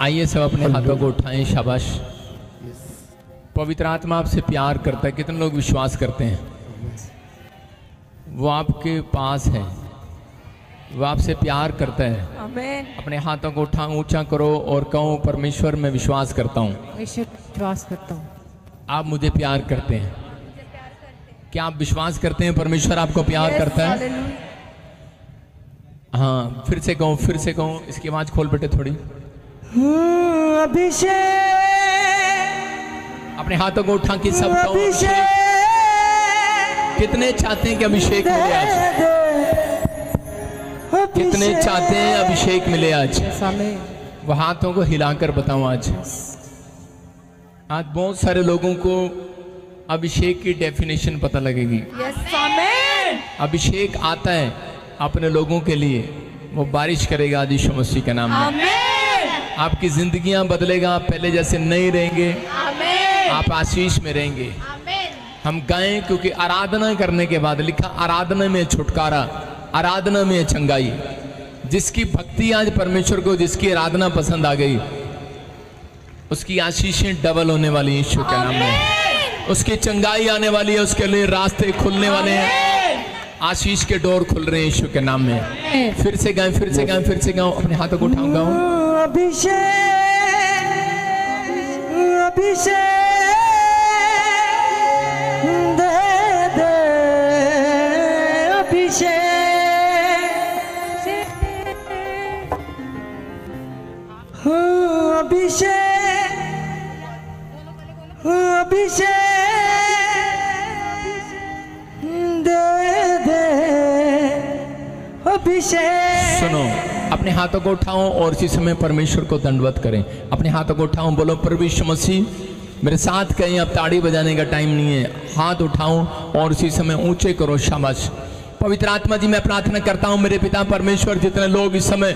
आइए सब अपने हाथों को उठाएं। शाबाश। पवित्र आत्मा आपसे प्यार करता है। कितने लोग विश्वास करते हैं वो आपके पास है, वो आपसे प्यार करता है। आमीन। अपने हाथों को उठा ऊंचा करो और कहो, परमेश्वर मैं विश्वास करता हूँ, विश्वास करता हूँ आप मुझे प्यार करते हैं। क्या आप विश्वास करते हैं परमेश्वर आपको प्यार करता है? हाँ, फिर से कहो, फिर से कहो। इसकी आवाज खोल बेटे थोड़ी। अभिषेक। अपने हाथों को उठा के सब कहो अभिषेक। कितने चाहते हैं कि अभिषेक मिले आज? कितने चाहते हैं अभिषेक मिले आज? वो हाथों को हिलाकर बताओ आज बहुत सारे लोगों को अभिषेक की डेफिनेशन पता लगेगी। अभिषेक आता है अपने लोगों के लिए, वो बारिश करेगा आज यीशु मसीह के नाम में। आपकी जिंदगियां बदलेगा, आप पहले जैसे नहीं रहेंगे, आप आशीष में रहेंगे। हम गाएं क्योंकि आराधना करने के बाद लिखा, आराधना में छुटकारा, आराधना में चंगाई। जिसकी भक्ति आज परमेश्वर को, जिसकी आराधना पसंद आ गई, उसकी आशीषें डबल होने वाली यीशु के नाम में। उसकी चंगाई आने वाली है, उसके लिए रास्ते खुलने वाले हैं, आशीष के डोर खुल रहे हैं यीशु के नाम में। फिर से गाएं, फिर से गाएं, फिर से गाओ। अपने हाथों को उठाओ, गाओ। अभिषेक, अभिषेक दे दे, अभिषेक, अभिषेक, अभिषेक दे दे, अभिषेक। सुनो, अपने हाथों को उठाओ और इसी समय परमेश्वर को दंडवत करें। अपने हाथों को उठाओ, बोलो प्रभु यीशु मसीह मेरे साथ कहीं। अब ताड़ी बजाने का टाइम नहीं है, हाथ उठाओ और इसी समय ऊंचे करो। शाबाश। पवित्र आत्मा जी मैं प्रार्थना करता हूँ मेरे पिता परमेश्वर, जितने लोग इस समय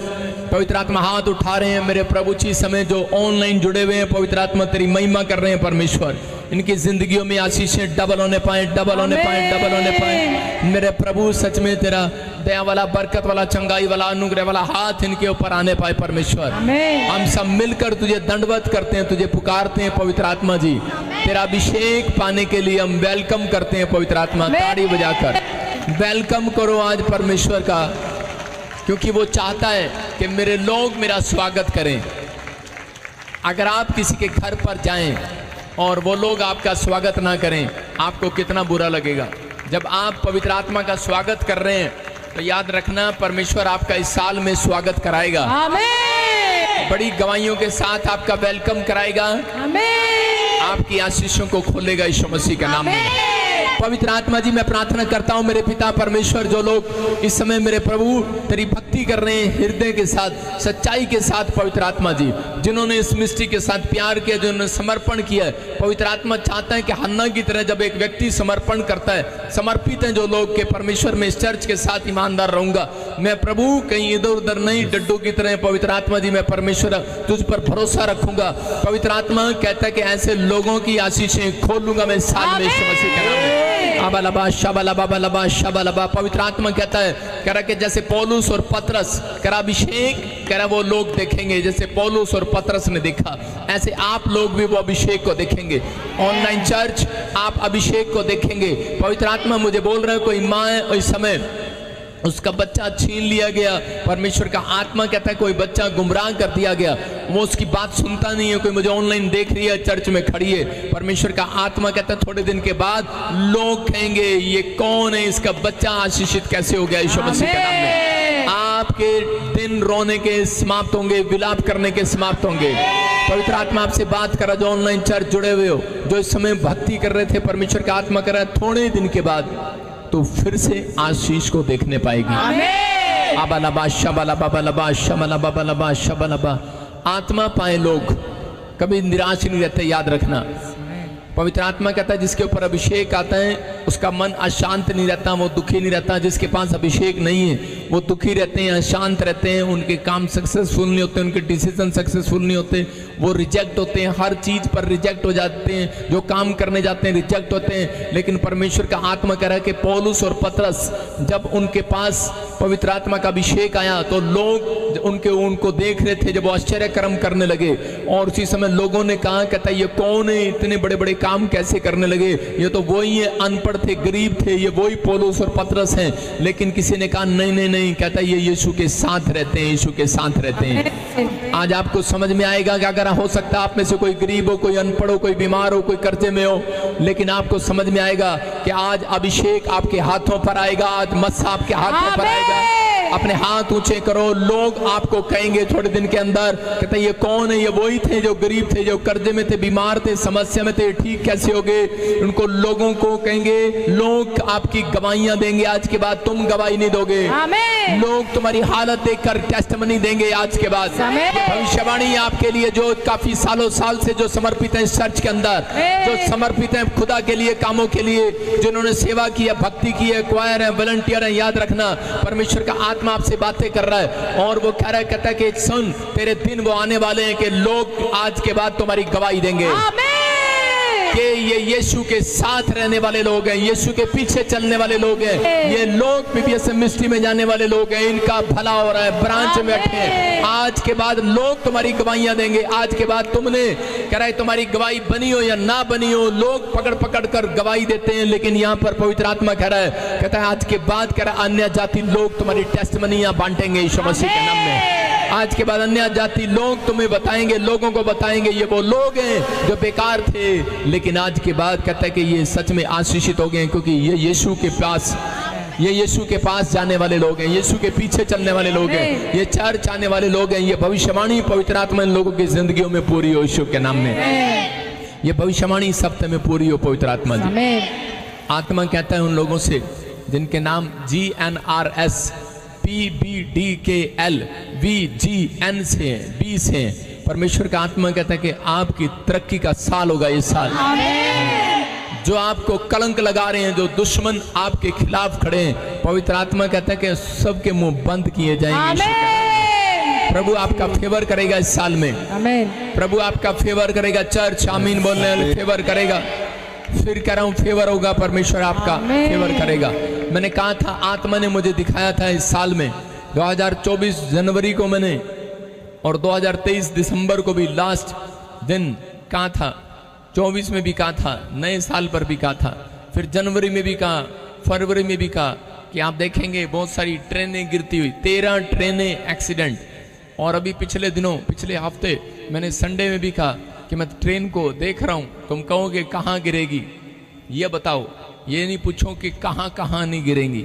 पवित्र आत्मा हाथ उठा रहे हैं मेरे प्रभु जी, समय जो ऑनलाइन जुड़े हुए हैं, पवित्र आत्मा तेरी महिमा कर रहे हैं परमेश्वर, इनकी जिंदगियों में आशीषें डबल होने पाए, डबल होने पाए, डबल होने पाए मेरे प्रभु। सच में तेरा दया वाला, बरकत वाला, चंगाई वाला, अनुग्रह वाला हाथ इनके ऊपर आने पाए परमेश्वर। हम सब मिलकर तुझे दंडवत करते हैं, तुझे पुकारते हैं पवित्र आत्मा जी। तेरा अभिषेक पाने के लिए हम वेलकम करते हैं पवित्र आत्मा। ताड़ी बजाकर वेलकम करो आज परमेश्वर का, क्योंकि वो चाहता है कि मेरे लोग मेरा स्वागत करें। अगर आप किसी के घर पर जाएं और वो लोग आपका स्वागत ना करें, आपको कितना बुरा लगेगा। जब आप पवित्र आत्मा का स्वागत कर रहे हैं तो याद रखना परमेश्वर आपका इस साल में स्वागत कराएगा। आमीन। बड़ी गवाहियों के साथ आपका वेलकम कराएगा। आमीन। आपकी आशीषों को खोलेगा यीशु मसीह के नाम में। पवित्र आत्मा जी मैं प्रार्थना करता हूँ मेरे पिता परमेश्वर, जो लोग इस समय मेरे प्रभु तेरी भक्ति कर रहे हैं हृदय के साथ, सच्चाई के साथ, पवित्र आत्मा जी जिन्होंने इस मिस्ट्री के साथ प्यार किया, जिन्होंने समर्पण किया है, पवित्र आत्मा चाहता है कि हन्ना की तरह जब एक व्यक्ति समर्पण करता है, समर्पित है जो लोग के परमेश्वर में इस चर्च के साथ ईमानदार रहूंगा मैं प्रभु, कहीं इधर उधर नहीं, डड्डू की तरह पवित्र आत्मा जी मैं परमेश्वर तुझ पर भरोसा रखूंगा। पवित्र आत्मा कहता है कि ऐसे लोगों की आशीषें खोलूंगा मैं साल में यीशु मसीह के नाम में। आबालबा शाबालबा लबा शाबालबा। पवित्र आत्मा कहता है, कह रहा कि जैसे पौलुस और पतरस, कह रहा अभिषेक, कह रहा वो लोग देखेंगे जैसे पौलुस और पतरस ने देखा, ऐसे आप लोग भी वो अभिषेक को देखेंगे। ऑनलाइन चर्च आप अभिषेक को देखेंगे। पवित्र आत्मा मुझे बोल रहा है कोई माँ है इस समय उसका बच्चा छीन लिया गया, परमेश्वर का आत्मा कहता है कोई बच्चा गुमराह कर दिया गया, वो उसकी बात सुनता नहीं है। कोई मुझे ऑनलाइन देख रही है, चर्च में खड़ी है, परमेश्वर का आत्मा कहता है थोड़े दिन के बाद लोग कहेंगे ये कौन है, इसका बच्चा आशीषित कैसे हो गया यीशु मसीह के नाम में। आपके दिन रोने के समाप्त होंगे, विलाप करने के समाप्त होंगे। पवित्र आत्मा आपसे बात कर रहा, जो ऑनलाइन चर्च जुड़े हुए हो, जो इस समय भक्ति कर रहे थे, परमेश्वर का आत्मा कर रहा है थोड़े दिन के बाद तो फिर से आशीष को देखने पाएगी। आबालबा शाबालबा लबा शाबालबा लबा शाबालबा। आत्मा पाए लोग कभी निराश नहीं रहते, याद रखना। पवित्र आत्मा कहता है जिसके ऊपर अभिषेक आता है उसका मन अशांत नहीं रहता, वो दुखी नहीं रहता। जिसके पास अभिषेक नहीं है वो दुखी रहते हैं, अशांत रहते हैं, उनके काम सक्सेसफुल नहीं होते, उनके डिसीजन सक्सेसफुल नहीं होते, वो रिजेक्ट होते हैं, हर चीज पर रिजेक्ट हो जाते हैं, जो काम करने जाते हैं रिजेक्ट होते हैं। लेकिन परमेश्वर का आत्मा कह रहा है कि पौलुस और पतरस जब उनके पास पवित्र आत्मा का अभिषेक आया तो लोग उनको देख रहे थे, जब वो आश्चर्य कर्म करने लगे। और उसी समय लोगों ने कहा, कहता ये कौन है, इतने बड़े बड़े काम कैसे करने लगे, ये तो वही है, अनपढ़ थे, गरीब थे, ये वही पौलुस और पतरस हैं। लेकिन किसी ने कहा नहीं नहीं नहीं, कहता ये यीशु के साथ रहते हैं, यीशु के साथ रहते हैं। आज आपको समझ में आएगा कि अगर हो सकता है आप में से कोई गरीब हो, कोई अनपढ़ हो, कोई बीमार हो, कोई कर्जे में हो, लेकिन आपको समझ में आएगा कि आज अभिषेक आपके हाथों पर आएगा, आज मस्सा आपके हाथों पर आएगा। अपने हाथ ऊंचे करो, लोग आपको कहेंगे थोड़े दिन के अंदर, कहते ये कौन है, ये वही थे जो गरीब थे, जो कर्जे में थे, बीमार थे, समस्या में थे, ठीक कैसे हो गए। उनको लोगों को कहेंगे, लोग आपकी गवाहियां देंगे, आज के बाद तुम गवाही नहीं दोगे, लोग तुम्हारी हालत देखकर टेस्टमनी देंगे आज के बाद। भविष्यवाणी आपके लिए जो काफी सालों साल से जो समर्पित है इस चर्च के अंदर, जो समर्पित है खुदा के लिए, कामों के लिए, जिन्होंने सेवा की है, भक्ति की है, क्वायर है, वॉलंटियर है, याद रखना परमेश्वर का आत्मा आपसे बातें कर रहा है और वो कह रहा है, कहता है कि सुन तेरे दिन वो आने वाले हैं कि लोग आज के बाद तुम्हारी गवाही देंगे कि ये यीशु के साथ रहने वाले लोग हैं, यीशु के पीछे चलने वाले लोग हैं, ये लोग पीपीएस मिनिस्ट्री में जाने वाले लोग हैं, इनका भला हो रहा है, ब्रांच में बैठे हैं। आज के बाद लोग तुम्हारी गवाहियां देंगे, आज के बाद तुमने कह रहा है तुम्हारी गवाही बनी हो या ना बनी हो, लोग पकड़ पकड़ कर गवाही देते हैं। लेकिन यहाँ पर पवित्र आत्मा कह रहा है, कहता है आज के बाद कह रहा है अन्य जाति लोग तुम्हारी टेस्टमनीयां बांटेंगे यीशु मसीह के नाम में। आज के बाद अन्य जाति लोग तुम्हें बताएंगे, लोगों को बताएंगे ये वो लोग हैं जो बेकार थे, लेकिन आज के बाद कहता है कि ये सच में आशीषित हो गए, क्योंकि ये यीशु के पास जाने वाले लोग हैं, यीशु के पीछे चलने वाले लोग हैं, ये चर्च आने वाले लोग हैं। ये भविष्यवाणी पवित्र आत्मा इन लोगों की जिंदगियों में पूरी हो यीशु के नाम में। ये भविष्यवाणी इस हफ्ते में पूरी हो पवित्र आत्मा जी। आत्मा कहता है उन लोगों से जिनके नाम GNRS PBDKL VGN से 20 है। परमेश्वर का आत्मा कहता है कि आपकी तरक्की का साल होगा ये साल। जो आपको कलंक लगा रहे हैं, जो दुश्मन आपके खिलाफ खड़े हैं, पवित्र आत्मा कहता है कि सबके मुंह बंद किए जाएंगे। प्रभु आपका फेवर करेगा इस साल में, प्रभु आपका फेवर करेगा। चर्च आमीन बोलने वाले फेवर करेगा। फिर कह रहा हूं फेवर होगा, परमेश्वर आपका फेवर करेगा। मैंने कहा था, आत्मा ने मुझे दिखाया था इस साल में 2024 जनवरी को मैंने और 2023 दिसंबर को भी लास्ट दिन कहा था, 24 में भी कहा था, नए साल पर भी कहा था, फिर जनवरी में भी कहा, फरवरी में भी कहा कि आप देखेंगे बहुत सारी ट्रेनें गिरती हुई, 13 ट्रेनें एक्सीडेंट। और अभी पिछले दिनों, पिछले हफ्ते मैंने संडे में भी कहा कि मैं ट्रेन को देख रहा हूं, तुम कहोगे कहां गिरेगी, ये बताओ, ये नहीं पूछो कि कहां कहां नहीं गिरेंगी।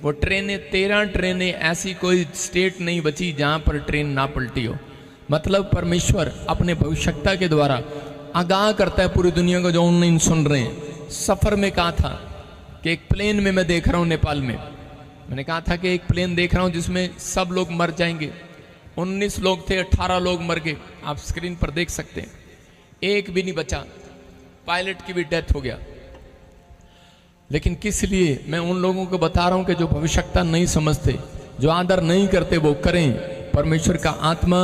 वो ट्रेनें 13 ट्रेनें, ऐसी कोई स्टेट नहीं बची जहां पर ट्रेन ना पलटी हो। मतलब परमेश्वर अपने भविष्यता के द्वारा आगाह करता है पूरी दुनिया को जो ऑनलाइन सुन रहे हैं। सफर में कहा था कि एक प्लेन में मैं देख रहा हूं नेपाल में, मैंने कहा था कि एक प्लेन देख रहा हूं जिसमें सब लोग मर जाएंगे। 19 लोग थे, 18 लोग मर गए, आप स्क्रीन पर देख सकते हैं, एक भी नहीं बचा, पायलट की भी डेथ हो गया। लेकिन किस लिए मैं उन लोगों को बता रहा हूं कि जो भविष्यता नहीं समझते, जो आदर नहीं करते, वो करें। परमेश्वर का आत्मा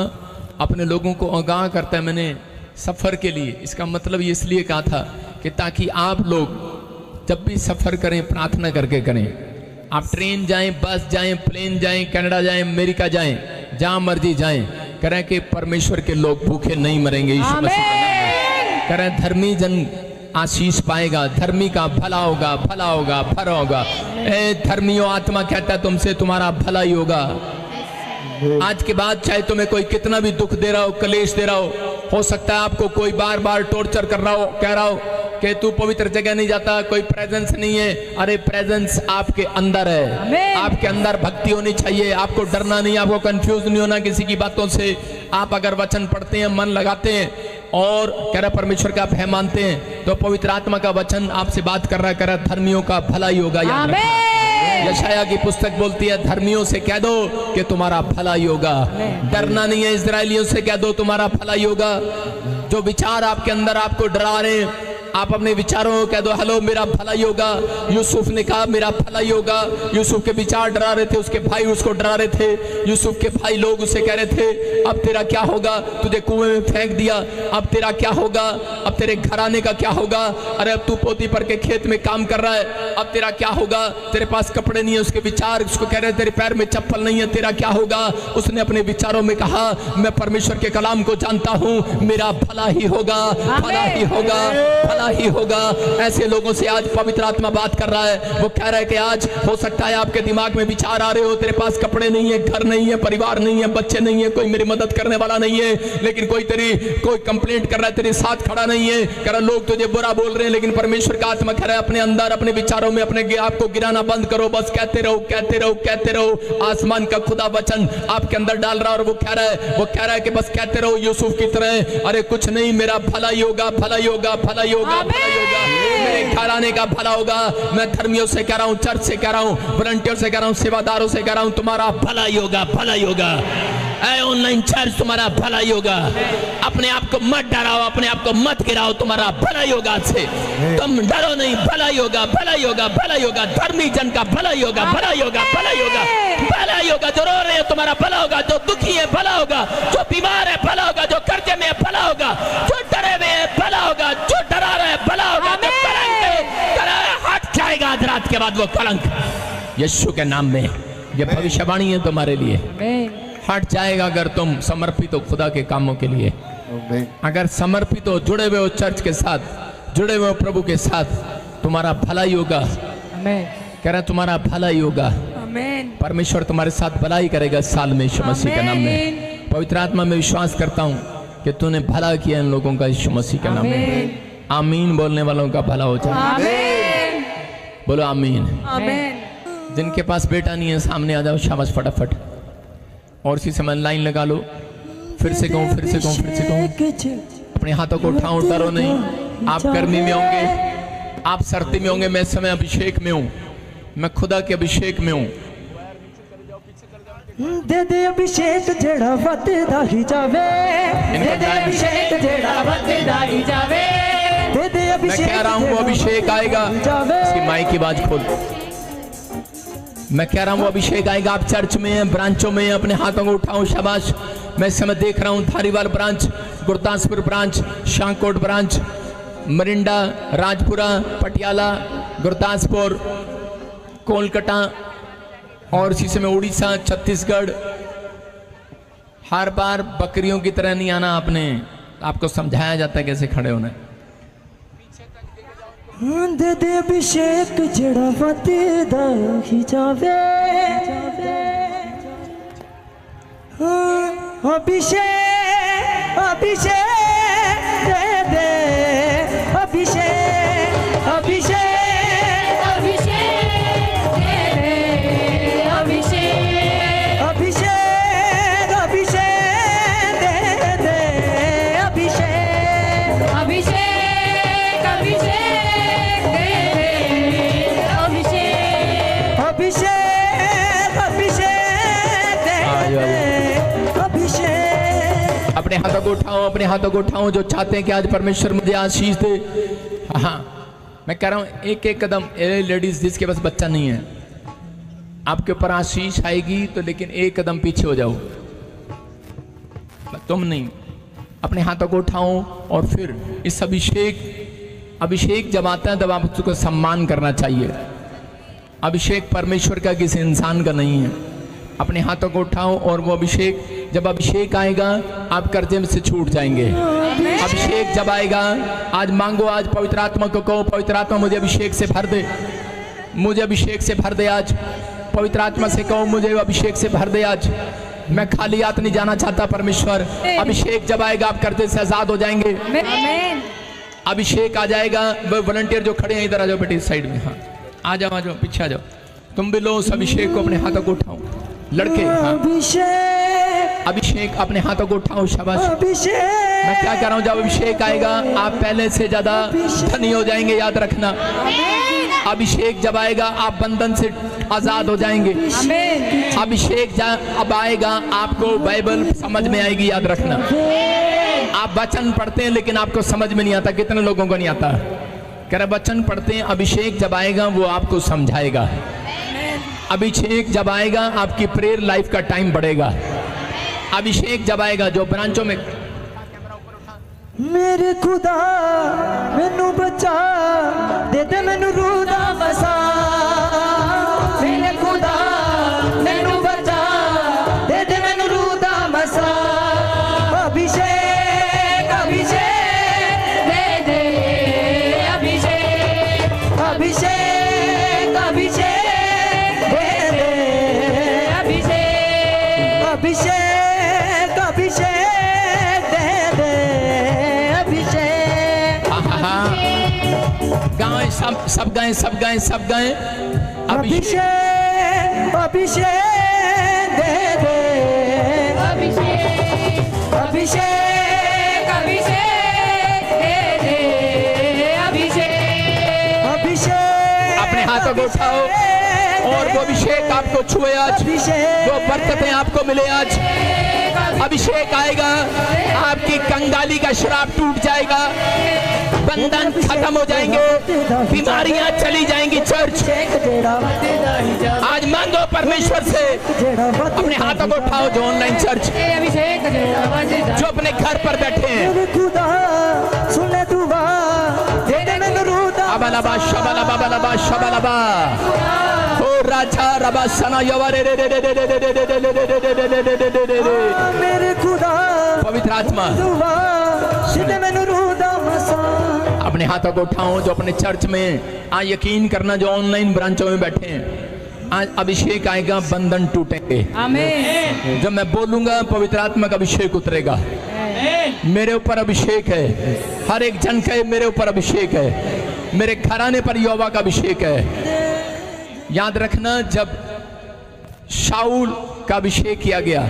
अपने लोगों को आगाह करता है। मैंने सफर के लिए, इसका मतलब ये इसलिए कहा था कि ताकि आप लोग जब भी सफर करें प्रार्थना करके करें। आप ट्रेन जाएं, बस जाएं, प्लेन जाएं, कनाडा जाएं, अमेरिका जाएं, जहां मर्जी जाएं, करें कि परमेश्वर के लोग भूखे नहीं मरेंगे। यीशु मसीह का नाम करें, धर्मी जन आशीष पाएगा, धर्मी का भला होगा, भला होगा, भला होगा। ए धर्मियों, आत्मा कहता है तुमसे तुम्हारा भला ही होगा। आज के बाद चाहे तुम्हें कोई कितना भी दुख दे रहा हो, कलेश दे रहा हो सकता है आपको कोई बार बार टॉर्चर कर रहा हो, कह रहा हो कि तू पवित्र जगह नहीं जाता, कोई प्रेजेंस नहीं है। अरे प्रेजेंस आपके अंदर है, आपके अंदर भक्ति होनी चाहिए, आपको डरना नहीं, आपको कंफ्यूज नहीं होना किसी की बातों से। आप अगर वचन पढ़ते हैं, मन लगाते हैं और कह रहा परमेश्वर का आप है मानते हैं, तो पवित्र आत्मा का वचन आपसे बात कर रहा है, कह रहा धर्मियों का भला ही होगा। याद रखना, यशाया की पुस्तक बोलती है धर्मियों से कह दो कि तुम्हारा भला ही होगा। डरना नहीं है, इजरायलियों से कह दो तुम्हारा भला ही होगा। जो विचार आपके अंदर आपको डरा रहे हैं, आप अपने विचारों को कह दो, हेलो मेरा भलाई होगा। यूसुफ ने कहा मेरा भलाई होगा। यूसुफ के विचार डरा रहे थे, उसके भाई उसको डरा रहे थे। यूसुफ के भाई लोग उसे कह रहे थे अब तेरा क्या होगा, तुझे कुएं में फेंक दिया, अब तेरा क्या होगा, अब तेरे घराने का क्या होगा, अरे अब तू पोती पर के खेत में काम कर रहा है, अब तेरा क्या होगा, तेरे पास कपड़े नहीं है। उसके विचार उसको कह रहे तेरे पैर में चप्पल नहीं है, तेरा क्या होगा। उसने अपने विचारों में कहा मैं परमेश्वर के कलाम को जानता हूं, मेरा भला ही होगा, भला ही होगा, भला ही होगा। ऐसे लोगों से आज पवित्र आत्मा बात कर रहा है। वो कह रहा है कि आज हो सकता है आपके दिमाग में विचार आ रहे हो, तेरे पास कपड़े नहीं है, घर नहीं है, परिवार नहीं है, बच्चे नहीं है, कोई मेरी मदद करने वाला नहीं है, लेकिन कोई कंप्लेंट कर रहा है, तेरे साथ खड़ा नहीं है, कह रहा लोग तुझे बुरा बोल रहे हैं, लेकिन परमेश्वर का आत्मा कह रहा है अपने अंदर अपने विचारों में अपने आप को गिराना बंद करो, बस कहते रहो, कहते रहो, कहते रहो। आसमान का खुदा वचन आपके अंदर डाल रहा है और वो कह रहा है कि बस कहते रहो यूसुफ की तरह, अरे कुछ नहीं, मेरा भला ही होगा, भला ही होगा, भला ही होगा, भला ही होगा, मेरे घराने का भला होगा। मैं धर्मियों से कह रहा हूँ, चर्च से कह रहा हूँ, वॉलंटियर से कह रहा हूँ, सेवादारों से कह रहा हूँ, तुम्हारा भला ही होगा, भला ही होगा। ऑनलाइन चर्च तुम्हारा भला ही होगा। अपने आप को मत डराओ, अपने आप को मत गिराओ, तुम्हारा भला ही होगा। से तुम डरो नहीं, भला ही होगा, भला ही होगा, भला ही होगा। धर्मी जन का भला ही होगा, भला ही होगा, भला ही होगा, भला ही होगा। जो रो रहे हैं तुम्हारा भला होगा, जो दुखी है भला होगा, जो बीमार है भला होगा, जो कर्जे में है भला होगा, जो डरे हुए है भला होगा, जो डरा रहे हैं भला होगा, जो कलंक हट जाएगा आज रात के बाद वो कलंक यीशु के नाम में। ये भविष्यवाणी है तुम्हारे लिए, हट जाएगा अगर तुम समर्पित हो खुदा के कामों के लिए। अगर समर्पित हो, जुड़े हुए हो चर्च के साथ, जुड़े हुए हो प्रभु के साथ, तुम्हारा भला ही होगा। कह रहा तुम्हारा भला ही होगा। परमेश्वर तुम्हारे साथ भला ही करेगा साल में यीशु मसीह के नाम में। पवित्र आत्मा में विश्वास करता हूँ कि तूने भला किया इन लोगों का यीशु मसीह के नाम में। आमीन बोलने वालों का भला हो जाए, बोलो आमीन। जिनके पास बेटा नहीं है सामने आ जाओ, शाबाश फटाफट। और इसी समय लाइन लगा लो। फिर से कहूँ, फिर से कहूँ, फिर से कहूँ, अपने हाथों को उठाओ, डरो नहीं। आप गर्मी में होंगे, आप सर्दी में होंगे, मैं इस समय अभिषेक में हूँ, मैं खुदा के अभिषेक में हूँ। दे दे अभिषेक जेड़ा वधदा ही जावे, दे दे अभिषेक जेड़ा वधदा ही जावे, दे दे अभिषेक। मैं कह रहा हूँ वो अभिषेक आएगा। इसकी माइक की आवाज खोल। मैं कह रहा हूँ वो अभिषेक आएगा। आप चर्च में हैं, ब्रांचों में हैं, अपने हाथों को उठाओ, शाबाश। मैं इस समय देख रहा हूँ Dhariwal branch, Gurdaspur branch, Shankot branch, Morinda, Rajpura, Patiala, Gurdaspur, Kolkata और इसी समय उड़ीसा, छत्तीसगढ़। हर बार बकरियों की तरह नहीं आना, आपने आपको समझाया जाता है कैसे खड़े होना है। दे दे अभिषेक जेड़ा वधदा ही जावे, अभिषेक अभिषेक दे दे अभिषेक अभिषेक अभिषेक दे दे अभिषेक अभिषेक अभिषेक दे दे अभिषेक अभिषेक अभिषेक दे दे अभिषेक अभिषेक अभिषेक दे दे अभिषेक। अपने हाथों को उठाओ, अपने हाथों को उठाओ जो चाहते हैं कि आज परमेश्वर मुझे आशीष दे। हाँ, मैं कह रहा हूँ एक एक कदम। लेडीज जिसके पास बच्चा नहीं है, आपके ऊपर आशीष आएगी तो, लेकिन एक कदम पीछे हो जाओ, तुम नहीं। अपने हाथों को उठाओ और फिर इस अभिषेक जब आता है तब आप उसको सम्मान करना चाहिए। अभिषेक परमेश्वर का किसी इंसान का नहीं है। अपने हाथों को उठाओ और वो अभिषेक, जब अभिषेक आएगा आप कर्जे में से छूट जाएंगे। अभिषेक जब आएगा, आज मांगो, आज पवित्र आत्मा को कहो, पवित्र आत्मा मुझे अभिषेक से भर दे, मुझे अभिषेक से भर दे। आज पवित्र आत्मा से कहो मुझे अभिषेक से भर दे। आज मैं खाली हाथ नहीं जाना चाहता परमेश्वर। अभिषेक जब आएगा आप कर्जे से आजाद हो जाएंगे। अभिषेक आ जाएगा। वो वॉलंटियर जो खड़े हैं इधर आ जाओ बेटी, साइड में। हाँ आ जाओ, आ जाओ, पीछे आ जाओ। तुम भी लो उस अभिषेक को, अपने हाथों को उठाओ लड़के। हाँ अभिषेक अपने हाथों को उठाओ, शाबाश। मैं क्या कह रहा हूँ, जब अभिषेक आएगा आप पहले से ज्यादा धनी हो जाएंगे, याद रखना। अभिषेक जब आएगा आप बंधन से आजाद हो जाएंगे। अभिषेक अब आएगा आपको बाइबल समझ में आएगी, याद रखना। आप वचन पढ़ते हैं लेकिन आपको समझ में नहीं आता। कितने लोगों को नहीं आता? कह रहे वचन पढ़ते हैं, अभिषेक जब आएगा वो आपको समझाएगा। अभिषेक जब आएगा आपकी प्रेयर लाइफ का टाइम बढ़ेगा। अभिषेक जब आएगा, जो ब्रांचों में मेरे खुदा मैनू बचा दे दे मैनू रूह दा वसा, मेरे खुदा मैनू बचा दे दे मैनू रूह दा वसा, अभिषेक अभिषेक दे दे अभिषेक, अभिषेक अभिषेक दे दे अभिषेक, अभिषेक अभिषेक दे दे अभिषेक, गाएं, सब गाएं, सब गाएं, सब गाएं। अभिषेक अभिषेक दे दे अभिषेक, अभिषेक अभिषेक दे दे अभिषेक, अभिषेक अपने हाथों को उठाओ और वो अभिषेक आपको छुए आज, वो बरकतें आपको मिले आज। अभिषेक आएगा, आपकी कंगाली का श्राप टूट जाएगा, बंधन खत्म हो जाएंगे, बीमारियां चली जाएंगी। चर्च आज मांगो परमेश्वर से, अपने हाथों को उठाओ जो ऑनलाइन चर्च, अभिषेक जो अपने घर पर बैठे हैं। खुदा सुन दुआ दे दे मैनू रूह दा अबलबा शबलबा बलबा शबलबा ओ राजा रबा सना यवरे रे रे रे रे रे रे रे रे रे रे रे। मेरे खुदा पवित्र आत्मा दुआ दे दे मैनू रूह दा वसा, अपने हाथों को उठाओ जो अपने चर्च में, आज यकीन करना जो ऑनलाइन ब्रांचों में बैठे हैं, आज अभिषेक आएगा, बंधन टूटेंगे। आमीन। जब मैं बोलूंगा पवित्र आत्मा का अभिषेक उतरेगा। मेरे ऊपर अभिषेक है, हर एक जन का मेरे ऊपर अभिषेक है, मेरे घराने पर यहोवा का अभिषेक है। याद रखना जब शाऊल का अभिषेक किया गया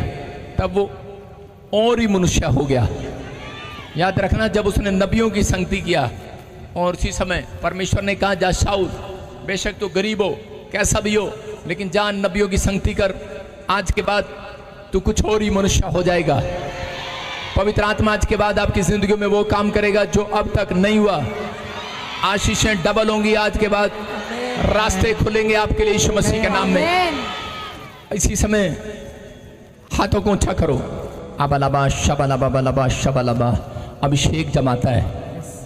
तब वो और ही मनुष्य हो गया। याद रखना जब उसने नबियों की संगति किया और उसी समय परमेश्वर ने कहा जा शाऊल, बेशक तू गरीब हो, कैसा भी हो, लेकिन जा नबियों की संगति कर, आज के बाद तू कुछ और ही मनुष्य हो जाएगा। पवित्र आत्मा आज के बाद आपकी जिंदगी में वो काम करेगा जो अब तक नहीं हुआ। आशीषें डबल होंगी आज के बाद, रास्ते खुलेंगे आपके लिए यीशु मसीह के नाम में। इसी समय हाथों को ऊंचा करो। अबलबा शबलबा बलबा शबलबा। अभिषेक जमाता है,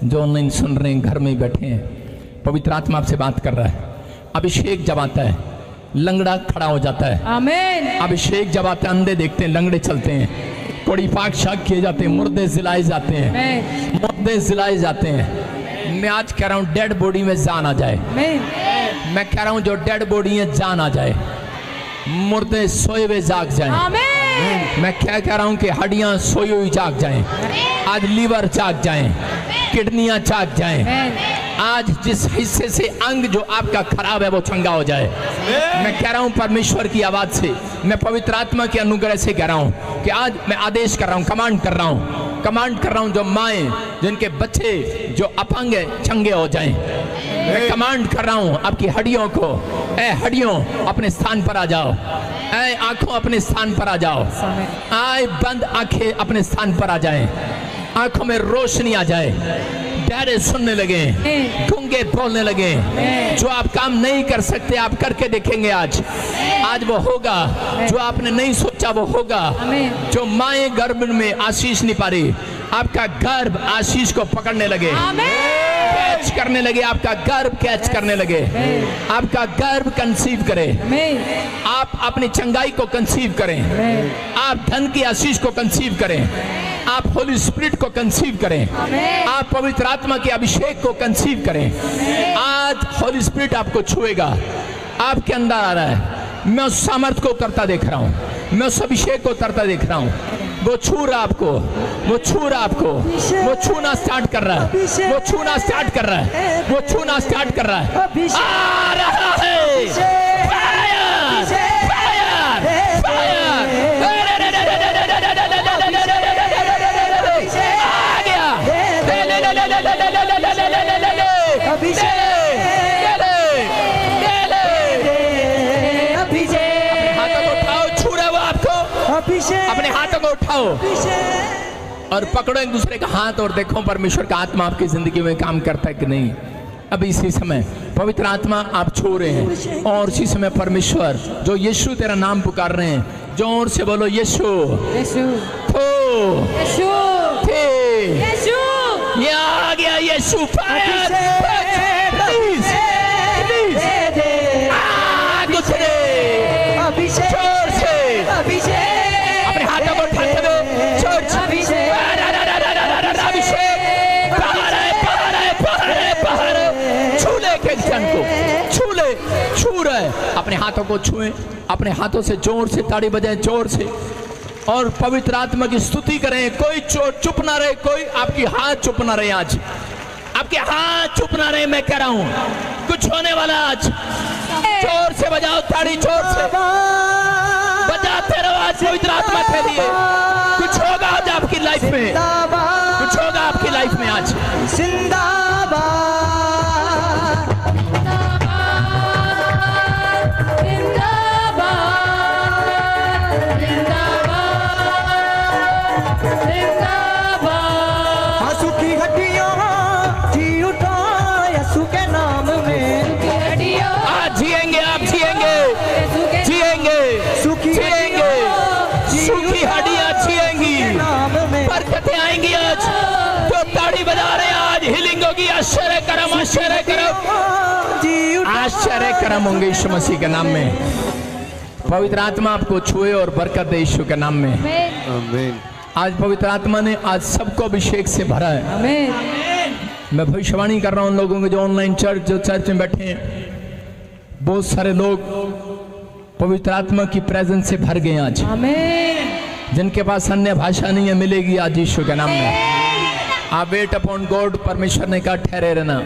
जो ऑनलाइन सुन रहे हैं, घर में बैठे हैं, पवित्र आत्मा आपसे बात कर रहा है। अभिषेक जमाता है, लंगड़ा खड़ा हो जाता है। आमीन। अभिषेक जमाता है, अंधे देखते हैं, लंगड़े चलते हैं, कोड़ी पाक शाक किए जाते हैं, मुर्दे जिलाए जाते हैं, मुर्दे जिलाए जाते हैं। मैं आज कह रहा हूँ डेड बॉडी में जान आ जाए। मैं कह रहा हूँ जो डेड बॉडी है जान आ जाए, मुर्दे सोए हुए जाग जाएं। आमीन। मैं क्या कह रहा हूँ कि हड्डियां सोई हुई जाग जाएं, आज लीवर जाग जाएं, किडनियां जाग जाएं, आज जिस हिस्से से अंग जो आपका खराब है वो चंगा हो जाए। मैं कह रहा हूँ परमेश्वर की आवाज से, मैं पवित्र आत्मा के अनुग्रह से कह रहा हूँ कि आज मैं आदेश कर रहा हूँ, कमांड कर रहा हूँ, जो माएँ जिनके बच्चे जो अपंग है चंगे हो जाएं। मैं कमांड कर रहा हूँ आपकी हड्डियों को, ए हड्डियों अपने स्थान पर आ जाओ, ऐ आंखों अपने स्थान पर आ जाओ, आए बंद आंखें अपने स्थान पर आ जाएं, आंखों में रोशनी आ जाए, बहरे सुनने लगे, गूंगे बोलने लगे। जो आप काम नहीं कर सकते आप करके देखेंगे आज वो होगा। जो आपने नहीं सोचा वो होगा। जो माएँ गर्भ में आशीष नहीं पा रही, आपका गर्भ आशीष को पकड़ने लगे, कैच करने लगे, आपका गर्भ कैच करने लगे, आपका गर्भ कंसीव करे, आप अपनी चंगाई को कंसीव करें, आप धन की आशीष को कंसीव करें, आप होली स्पिरिट को कंसीव करें, आप पवित्र आत्मा के अभिषेक को कंसीव करें। आज होली स्पिरिट आपको छुएगा, आपके अंदर आ रहा है। मैं उस सामर्थ को उतरता देख रहा हूँ, मैं उस अभिषेक को उतरता देख रहा हूँ। वो छू रहा आपको, वो छू रहा आपको, वो छूना स्टार्ट कर रहा है, वो छूना स्टार्ट कर रहा है, वो छूना स्टार्ट कर रहा है। आ रहा है फायर, फायर, फायर, आ गया। अपने हाथों को उठाओ, और पकड़ो एक दूसरे का हाथ और देखो परमेश्वर का आत्मा आपकी जिंदगी में काम करता है कि नहीं। अब इसी समय पवित्र आत्मा आप छू रहे हैं और इसी समय परमेश्वर जो यीशु तेरा नाम पुकार रहे हैं, जोर से बोलो यीशु यीशु थो यीशु थे यीशु ये आ गया यीशु फायर प्लीज गुजरे अभिषेक जोर से अभिषेक अपने हाथों को उठाते दो जोर से अभिषेक अभिषेक बाहर है बाहर है बाहर है बाहर है। छू ले के जन को छू ले छू रहे अपने हाथों को छुए अपने हाथों से जोर से ताड़ी बजाएं जोर से और पवित्र आत्मा की स्तुति करें। कोई चुप ना रहे, कोई आपकी हाथ चुप ना रहे, आज आपके हाथ चुप ना रहे। मैं कह रहा हूं कुछ होने वाला आज। जोर से बजाओ ताड़ी, जोर से बजाते रहो आज पवित्र आत्मा के लिए। कुछ होगा आज आपकी लाइफ में, कुछ होगा आपकी लाइफ में आज। जिंदाबाद आंसू की हड्डियों जी उठा यीशु के नाम में। आज जिएंगे, आप जिएंगे जिएंगे सूखी जिएंगे, सूखी हड्डियां जिएंगी, नाम में बरकतें आएंगी आज। तो ताड़ी बजा रहे हैं आज हीलिंग होगी। आश्चर्य करम, आश्चर्य करम, जी उठा आश्चर्य करम होंगे यीशु मसीह के नाम में। पवित्र आत्मा आपको छुए और बरकत दे यीशु के नाम में। आमीन। आज पवित्र आत्मा ने आज सबको अभिषेक से भरा है। आमीन। मैं भविष्यवाणी कर रहा हूं उन लोगों के जो ऑनलाइन जो चर्च में बैठे हैं, बहुत सारे लोग पवित्र आत्मा की प्रेजेंस से भर गए आज। आमीन। जिनके पास अन्य भाषा नहीं है मिलेगी आज यीशु के नाम में। आप वेट अपॉन गॉड, परमेश्वर ने कहा ठहरे रहना।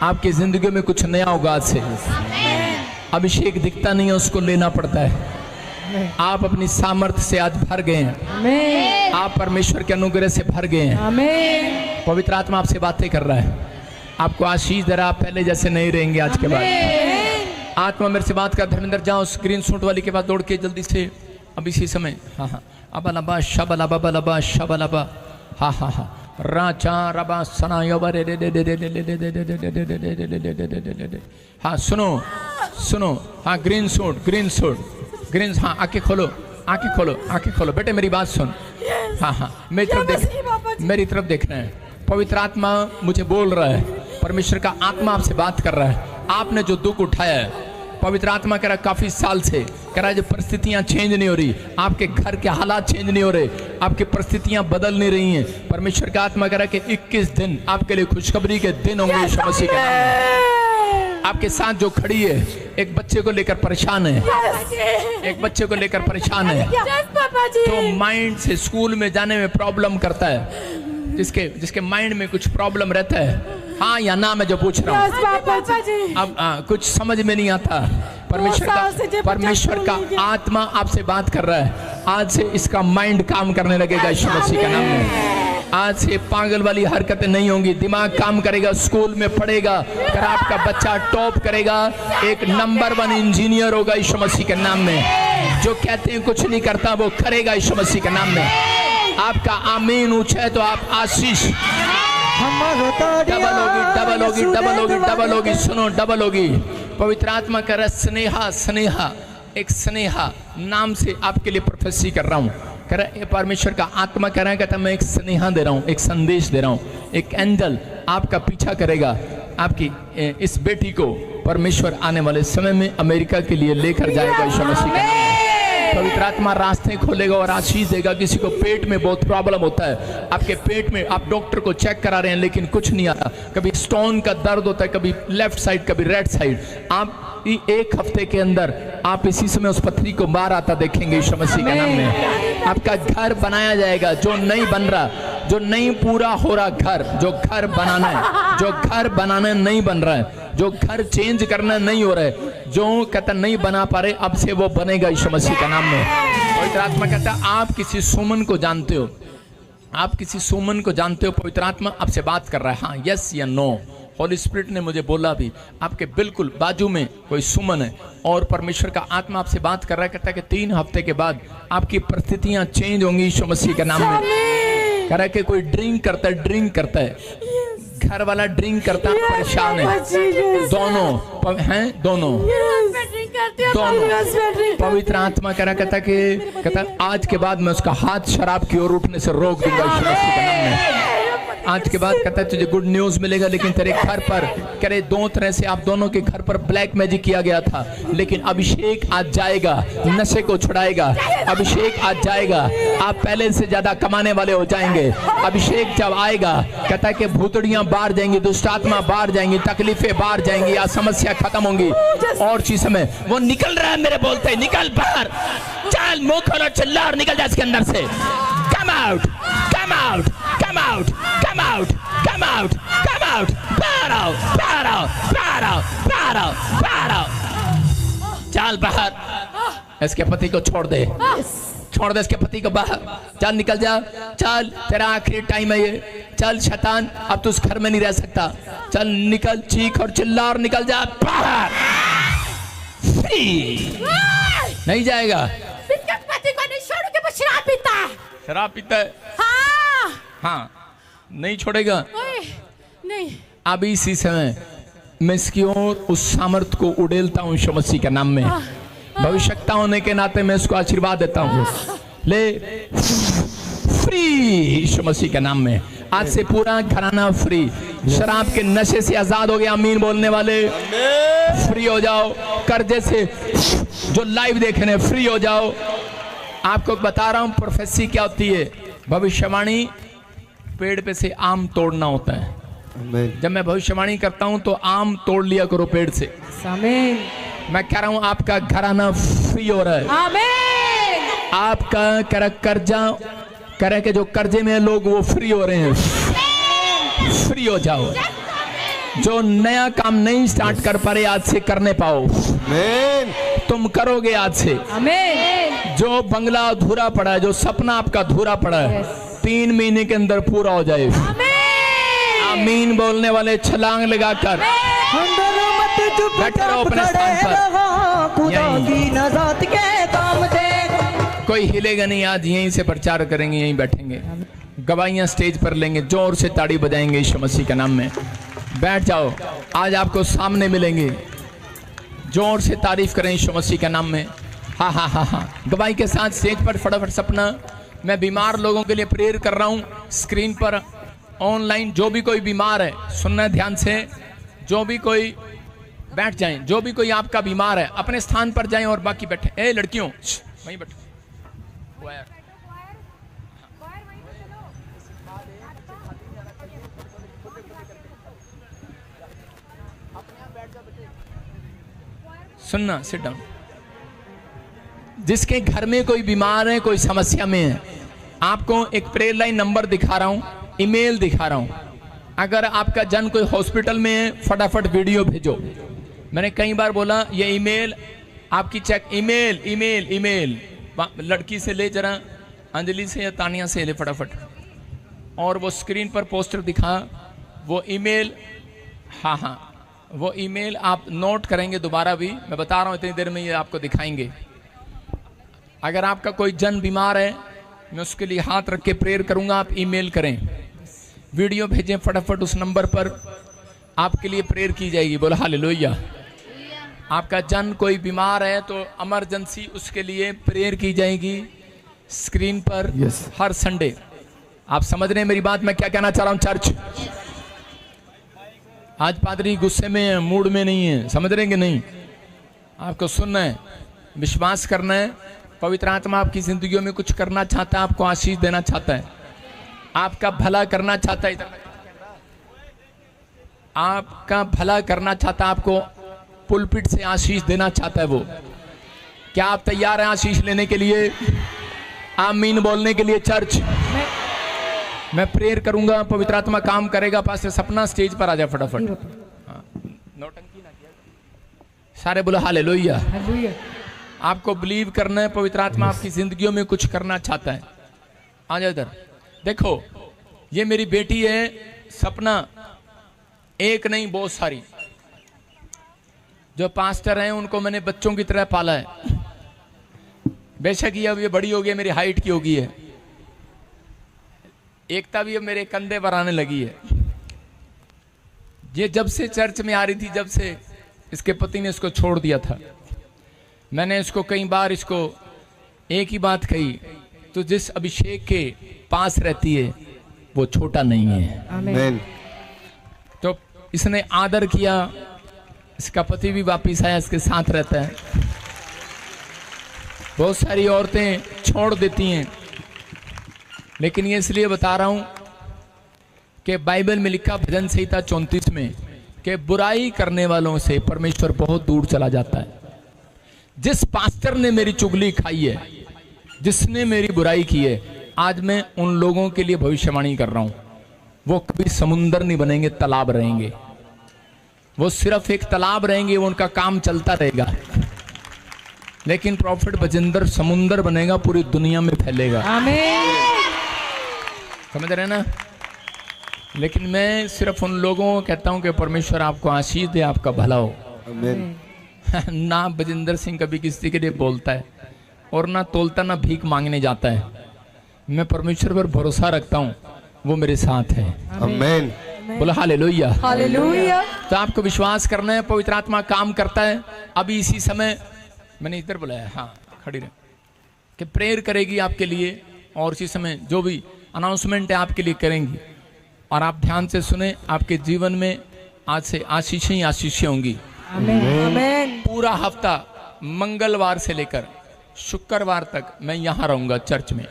आपकी जिंदगी में कुछ नया होगा आज से। अभिषेक दिखता नहीं है, उसको लेना पड़ता है। आप अपनी सामर्थ्य से आज भर गए हैं। आमीन। आप परमेश्वर के अनुग्रह से भर गए हैं। आमीन। पवित्र आत्मा आपसे बातें कर रहा है, आपको आशीष दे रहा है। आप पहले जैसे नहीं रहेंगे आज के बाद। आत्मा मेरे से बात कर। धर्मेंद्र जाओ उस ग्रीन सूट वाली के पास दौड़ के जल्दी से, अब इसी समय। हाँ हाँ अबा शबला बबा शबला हाँ हाँ हाँ राचा रबा सना योबरे दे दे दे दे दे दे दे दे दे दे दे। हाँ सुनो सुनो, हाँ ग्रीन सूट ग्रीन, हाँ आंखें खोलो आंखें खोलो आंखें खोलो। बेटे मेरी बात सुन। हाँ हाँ मेरी तरफ देख, मेरी तरफ देखना है। पवित्र आत्मा मुझे बोल रहा है, परमेश्वर का आत्मा आपसे बात कर रहा है। आपने जो दुख उठाया है, पवित्र आत्मा कह रहा है काफी साल से, कह रहा है जो परिस्थितियां चेंज नहीं हो रही, आपके घर के हालात चेंज नहीं हो रहे, आपकी परिस्थितियां बदल नहीं रही हैं। परमेश्वर का आत्मा कह रहा है कि 21 दिन आपके लिए खुशखबरी के दिन होंगे यीशु मसीह के नाम में। आपके साथ जो खड़ी है, एक बच्चे को लेकर परेशान है, एक बच्चे को लेकर परेशान है, तो माइंड से स्कूल में जाने में प्रॉब्लम करता है, जिसके माइंड में कुछ प्रॉब्लम रहता है। हाँ या ना मैं जो पूछ रहा हूँ अब कुछ समझ में नहीं आता। परमेश्वर का आत्मा आपसे बात कर रहा है। आज से इसका माइंड काम करने लगेगा यीशु मसीह के नाम में। आज से पागल वाली हरकतें नहीं होंगी, दिमाग काम करेगा, स्कूल में पढ़ेगा, अगर आपका बच्चा टॉप करेगा, एक नंबर 1 इंजीनियर होगा यीशु मसीह के नाम में। जो कहते हैं कुछ नहीं करता वो करेगा यीशु मसीह के नाम में। आपका आमीन ऊंचा है तो आप आशीष डबल होगी डबल होगी डबल होगी डबल होगी। सुनो डबल होगी। पवित्र आत्मा कह रहा है स्नेहा स्नेहा, एक स्नेहा नाम से आपके लिए प्रोफेसी कर रहा हूँ। कह रहा है परमेश्वर का आत्मा कह रहा है, कहता मैं एक स्नेहा दे रहा हूँ, एक संदेश दे रहा हूँ। एक एंजल आपका पीछा करेगा, आपकी इस बेटी को परमेश्वर आने वाले समय में अमेरिका के लिए लेकर जाएगा यीशु मसीह का नाम। पवित्र आत्मा रास्ते खोलेगा और आशीष देगा। किसी को पेट में बहुत प्रॉब्लम होता है, आपके पेट में आप डॉक्टर को चेक करा रहे हैं लेकिन कुछ नहीं आता, कभी स्टोन का दर्द होता है, कभी लेफ्ट साइड कभी राइट साइड। आप एक हफ्ते के अंदर आप इसी समय उस पथरी को बाहर आता देखेंगे यीशु मसीह के नाम में। आपका घर बनाया जाएगा, जो नहीं बन रहा, जो नहीं पूरा हो रहा घर, जो घर बनाना है, जो घर बनाना नहीं बन रहा है, जो घर चेंज करना नहीं हो रहा है, जो कहता नहीं बना पा रहे, अब से वो बनेगा यीशु मसीह का नाम में। पवित्र आत्मा कहता है आप किसी सुमन को जानते हो, आप किसी सुमन को जानते हो। पवित्र आत्मा आपसे बात कर रहा है, हाँ यस या नो। होली स्पिरिट ने मुझे बोला भी आपके बिल्कुल बाजू में कोई सुमन है और परमेश्वर का आत्मा आपसे बात कर रहा है। कहता है कि 3 हफ्ते के बाद आपकी परिस्थितियां चेंज होंगी यीशु मसीह के नाम में। कह रहा कि कोई ड्रिंक करता है घर वाला ड्रिंक करता है, परेशान है। दोनों हैं, दोनों पवित्र आत्मा कह रहा कहता आज के बाद मैं उसका हाथ शराब की ओर उठने से रोक दूंगा यीशु मसीह के नाम में। आज के बाद कहता है तुझे गुड न्यूज मिलेगा, लेकिन तेरे घर पर कह रहे दो तरह से आप दोनों के घर पर ब्लैक मैजिक किया गया था, लेकिन अभिषेक आज जाएगा, नशे को छुड़ाएगा। अभिषेक आज जाएगा, आप पहले से ज्यादा कमाने वाले हो जाएंगे। अभिषेक जब आएगा कहता है कि भूतड़ियां बाहर जाएंगी, दुष्ट आत्मा बाहर जाएंगी, तकलीफें बाहर जाएंगी, आज समस्या खत्म होंगी। और चीज में वो निकल रहा है, मेरे बोलते निकल बाहर, चल मुंह खोलो, चिल्ला और निकल जा इसके अंदर से। Come out, come out, come out, come out, come out, come out, बाहर आओ, बाहर आओ, बाहर आओ, बाहर आओ, बाहर आओ, चल बाहर। इसके पति को छोड़ दे, छोड़ दे इसके पति को बाहर, चल निकल जा, चल तेरा आखिरी टाइम है ये, चल शैतान अब तू उस घर में नहीं रह सकता, चल निकल, चीख और चिल्ला और निकल जा बाहर। फ्री नहीं जाएगा, पति को नहीं छोड़ के वो शराब पीता है। शराब पीता है, हाँ हाँ नहीं छोड़ेगा। नहीं अब इसी समय मैं इसकी ओर उस सामर्थ को उड़ेलता हूँ यीशु मसीह के नाम में। भविष्यता होने के नाते मैं इसको आशीर्वाद देता हूँ, ले फ्री यीशु मसीह के नाम में। आज से पूरा घराना फ्री, शराब के नशे से आजाद हो गया। आमीन बोलने वाले फ्री हो जाओ, कर्जे से जो लाइव देख रहे हैं फ्री हो जाओ। आपको बता रहा हूं प्रोफेसी क्या होती है, भविष्यवाणी पेड़ पे से आम तोड़ना होता है। जब मैं भविष्यवाणी करता हूं तो आम तोड़ लिया करो पेड़ से। आमीन। मैं कह रहा हूं आपका घराना फ्री हो रहा है। आमीन। आपका कर्जा करे के जो कर्जे में लोग वो फ्री हो रहे हैं, फ्री हो जाओ। जो नया काम नहीं स्टार्ट कर पा रहे आज से करने पाओ, तुम करोगे आज से। आमीन। जो बंगला अधूरा पड़ा है, जो सपना आपका अधूरा पड़ा है, 3 महीने के अंदर पूरा हो जाए। आमीन बोलने वाले छलांग लगाकर बैठे रहो अपने स्थान पर। कोई हिलेगा नहीं, आज यहीं से प्रचार करेंगे, यहीं बैठेंगे, गवाहियां स्टेज पर लेंगे, जोर से ताड़ी बजाएंगे यीशु मसीह के नाम में। बैठ जाओ, आज आपको सामने मिलेंगे, जोर से तारीफ करें यीशु मसीह के नाम में। हाँ हाँ हाँ हाँ, गवाही के साथ स्टेज पर फटाफट सपना। मैं बीमार लोगों के लिए प्रेयर कर रहा हूँ, स्क्रीन पर ऑनलाइन जो भी कोई बीमार है सुनना है ध्यान से। जो भी कोई बैठ जाएं, जो भी कोई आपका बीमार है अपने स्थान पर जाएं और बाकी बैठे। ए लड़कियों वहीं बैठो, सुनना, सिट डाउन। जिसके घर में कोई बीमार है, कोई समस्या में है, आपको एक प्रेयर लाइन नंबर दिखा रहा हूं, ईमेल दिखा रहा हूं। अगर आपका जन कोई हॉस्पिटल में है, फटाफट वीडियो भेजो। मैंने कई बार बोला ये ईमेल आपकी चेक, ईमेल ईमेल ईमेल लड़की से ले, जरा अंजलि से या तानिया से ले फटाफट। और वो स्क्रीन पर पोस्टर दिखा, वो ईमेल, हाँ हाँ वो ईमेल आप नोट करेंगे दोबारा भी, मैं बता रहा हूँ इतनी देर में ये आपको दिखाएंगे। अगर आपका कोई जन बीमार है, मैं उसके लिए हाथ रख के प्रेयर करूंगा, आप ईमेल करें, वीडियो भेजें फटाफट उस नंबर पर, आपके लिए प्रेयर की जाएगी। बोला हालेलुया। आपका जन कोई बीमार है तो इमरजेंसी उसके लिए प्रेयर की जाएगी स्क्रीन पर हर संडे। आप समझ रहे हैं मेरी बात, मैं क्या कहना चाह रहा हूं चर्च? आज पादरी गुस्से में है, मूड में नहीं है, समझ रहे हैं कि नहीं? आपको सुनना है, विश्वास करना है, पवित्र आत्मा आपकी जिंदगियों में कुछ करना चाहता है, आपको आशीष देना चाहता है, आपका भला करना चाहता है, आपका भला करना चाहता है, आपको पुलपिट से आशीष देना चाहता है वो। क्या आप तैयार हैं आशीष लेने के लिए? आमीन बोलने के लिए चर्च? मैं प्रेयर करूंगा, पवित्र आत्मा काम करेगा। पास सपना स्टेज पर आ जाए फटाफट। हाँ, नौटंकी ना किया, सारे बोलो हालेलुया। आपको बिलीव करना है, पवित्र आत्मा आपकी जिंदगियों में कुछ करना चाहता है। आ जाओ इधर देखो, ये मेरी बेटी है सपना, एक नहीं बहुत सारी। जो पास्टर हैं उनको मैंने बच्चों की तरह पाला है। बेशक ये अब ये बड़ी हो गई, मेरी हाइट की हो गई है, एकता भी अब मेरे कंधे पर आने लगी है। ये जब से चर्च में आ रही थी, जब से इसके पति ने इसको छोड़ दिया था, मैंने इसको कई बार इसको एक ही बात कही, तो जिस अभिषेक के पास रहती है वो छोटा नहीं है। आमीन। तो इसने आदर किया, इसका पति भी वापिस आया, इसके साथ रहता है। बहुत सारी औरतें छोड़ देती हैं, लेकिन ये इसलिए बता रहा हूं कि बाइबल में लिखा भजन संहिता 34 में कि बुराई करने वालों से परमेश्वर बहुत दूर चला जाता है। जिस पास्टर ने मेरी चुगली खाई है, जिसने मेरी बुराई की है, आज मैं उन लोगों के लिए भविष्यवाणी कर रहा हूं, वो कभी समुंदर नहीं बनेंगे, तालाब रहेंगे। वो सिर्फ एक तालाब रहेंगे, वो उनका काम चलता रहेगा। लेकिन प्रॉफिट बजिंदर समुंदर बनेगा, पूरी दुनिया में फैलेगा। आमीन। समझ रहे ना? लेकिन मैं सिर्फ उन लोगों को कहता हूं कि परमेश्वर आपको आशीष दे, आपका भला हो। आमीन। ना बजिंदर सिंह कभी किसी के लिए बोलता है और ना तोलता, ना भीख मांगने जाता है। मैं परमेश्वर पर भरोसा रखता हूं, वो मेरे साथ है। आमीन। बोला हालेलुया। हालेलुया। तो आपको विश्वास करना है, पवित्र आत्मा काम करता है। अभी इसी समय मैंने इधर बुलाया, हाँ खड़ी रहे, कि प्रेयर करेगी आपके लिए, और इसी समय जो भी अनाउंसमेंट है आपके लिए करेंगी। और आप ध्यान से सुने, आपके जीवन में आज से आशीषें ही आशीषें होंगी। आमीन। पूरा हफ्ता मंगलवार से लेकर शुक्रवार तक मैं यहाँ रहूंगा चर्च में।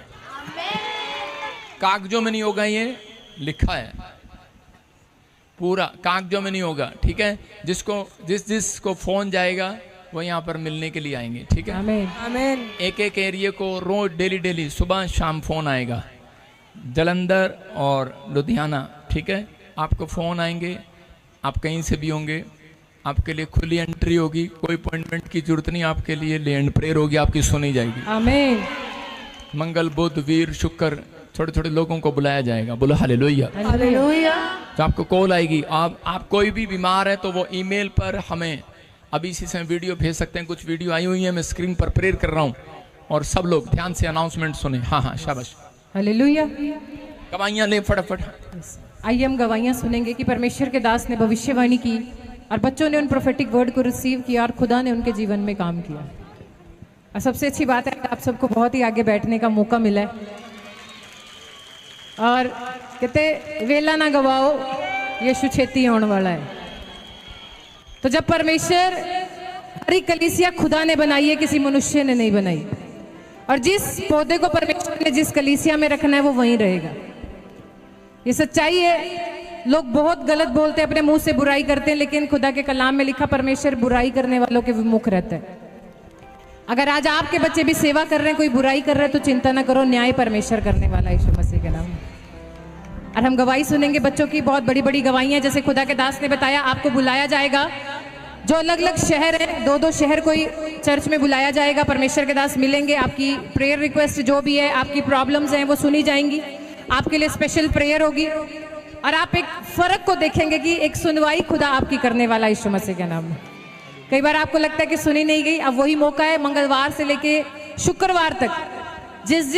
कागजों में नहीं होगा, ये लिखा है, पूरा कागजों में नहीं होगा, ठीक है? जिसको फोन जाएगा वो यहाँ पर मिलने के लिए आएंगे, ठीक है? आमीन। आमीन। एक एक एरिया को रोज डेली सुबह शाम फोन आएगा, जलंधर और लुधियाना, ठीक है? आपको फोन आएंगे, आप कहीं से भी होंगे, आपके लिए खुली एंट्री होगी, कोई अपॉइंटमेंट की जरूरत नहीं, आपके लिए लैंड प्रेयर होगी, आपकी सुनी जाएगी। आमीन। मंगल बुध वीर शुक्र छोटे छोटे लोगों को बुलाया जाएगा। बोलो हालेलुया। हालेलुया। तो आपको कॉल आएगी। आप कोई भी बीमार है तो वो ईमेल पर हमें अभी इसी समय वीडियो भेज सकते हैं। कुछ वीडियो आई हुई है, मैं स्क्रीन पर प्रेयर कर रहा हूँ, और सब लोग ध्यान से अनाउंसमेंट सुने। हाँ हाँ शाबाश। हालेलुया। गवाइयाँ ले फटाफट। आइए हम गवाहियाँ सुनेंगे कि परमेश्वर के दास ने भविष्यवाणी की और बच्चों ने उन प्रोफेटिक वर्ड को रिसीव किया और खुदा ने उनके जीवन में काम किया। और सबसे अच्छी बात है कि आप सबको बहुत ही आगे बैठने का मौका मिला है। और कहते वेला ना गवाओ, यीशु छेती आने वाला है। तो जब परमेश्वर हरी कलीसिया खुदा ने बनाई है, किसी मनुष्य ने नहीं बनाई। और जिस पौधे को परमेश्वर ने जिस कलीसिया में रखना है वो वहीं रहेगा। ये सच्चाई है। लोग बहुत गलत बोलते हैं, अपने मुंह से बुराई करते हैं, लेकिन खुदा के कलाम में लिखा परमेश्वर बुराई करने वालों के विमुख रहता है। अगर आज आपके बच्चे भी सेवा कर रहे हैं, कोई बुराई कर रहे हैं, तो चिंता ना करो, न्याय परमेश्वर करने वाला है यीशु मसीह के नाम में। और हम गवाही सुनेंगे बच्चों की, बहुत बड़ी बड़ी गवाहियां। जैसे खुदा के दास ने बताया, आपको बुलाया जाएगा, जो अलग अलग शहर है, दो शहर कोई चर्च में बुलाया जाएगा। परमेश्वर के दास मिलेंगे, आपकी प्रेयर रिक्वेस्ट जो भी है, आपकी प्रॉब्लम्स हैं वो सुनी जाएंगी, आपके लिए स्पेशल प्रेयर होगी। और आप एक फर्क को देखेंगे कि एक सुनवाई खुदा आपकी करने वाला यीशु मसीह के नाम में। कई बार आपको लगता है कि सुनी नहीं गई, अब वही मौका है मंगलवार से लेके शुक्रवार तक। जिस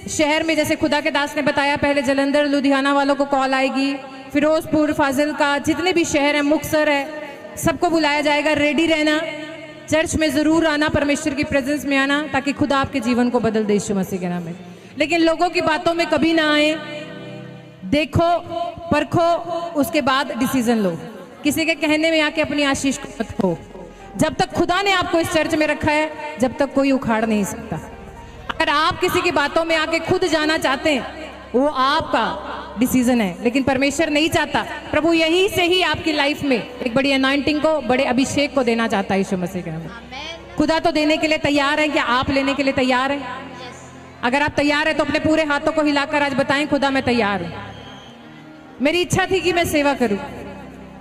शहर में, जैसे खुदा के दास ने बताया, पहले जलंधर लुधियाना वालों को कॉल आएगी, फिरोजपुर फाजिलका, जितने भी शहर हैं, मुक्तसर है, सबको बुलाया जाएगा। रेडी रहना, चर्च में जरूर आना, परमेश्वर की प्रेजेंस में आना, ताकि खुदा आपके जीवन को बदल दे यीशु मसीह के नाम में। लेकिन लोगों की बातों में कभी ना आए, देखो परखो, उसके बाद डिसीजन लो। किसी के कहने में आके अपनी आशीष को मत खो। जब तक खुदा ने आपको इस चर्च में रखा है, जब तक कोई उखाड़ नहीं सकता। अगर आप किसी की बातों में आके खुद जाना चाहते हैं, वो आपका डिसीजन है, लेकिन परमेश्वर नहीं चाहता। प्रभु यही से ही आपकी लाइफ में एक बड़ी अनॉइंटिंग को, बड़े अभिषेक को देना चाहता है यीशु मसीह के नाम में। खुदा तो देने के लिए तैयार है, क्या आप लेने के लिए तैयार हैं? अगर आप तैयार हैं तो अपने पूरे हाथों को हिलाकर आज बताएं, खुदा मैं तैयार हूं। मेरी इच्छा थी कि मैं सेवा करूं।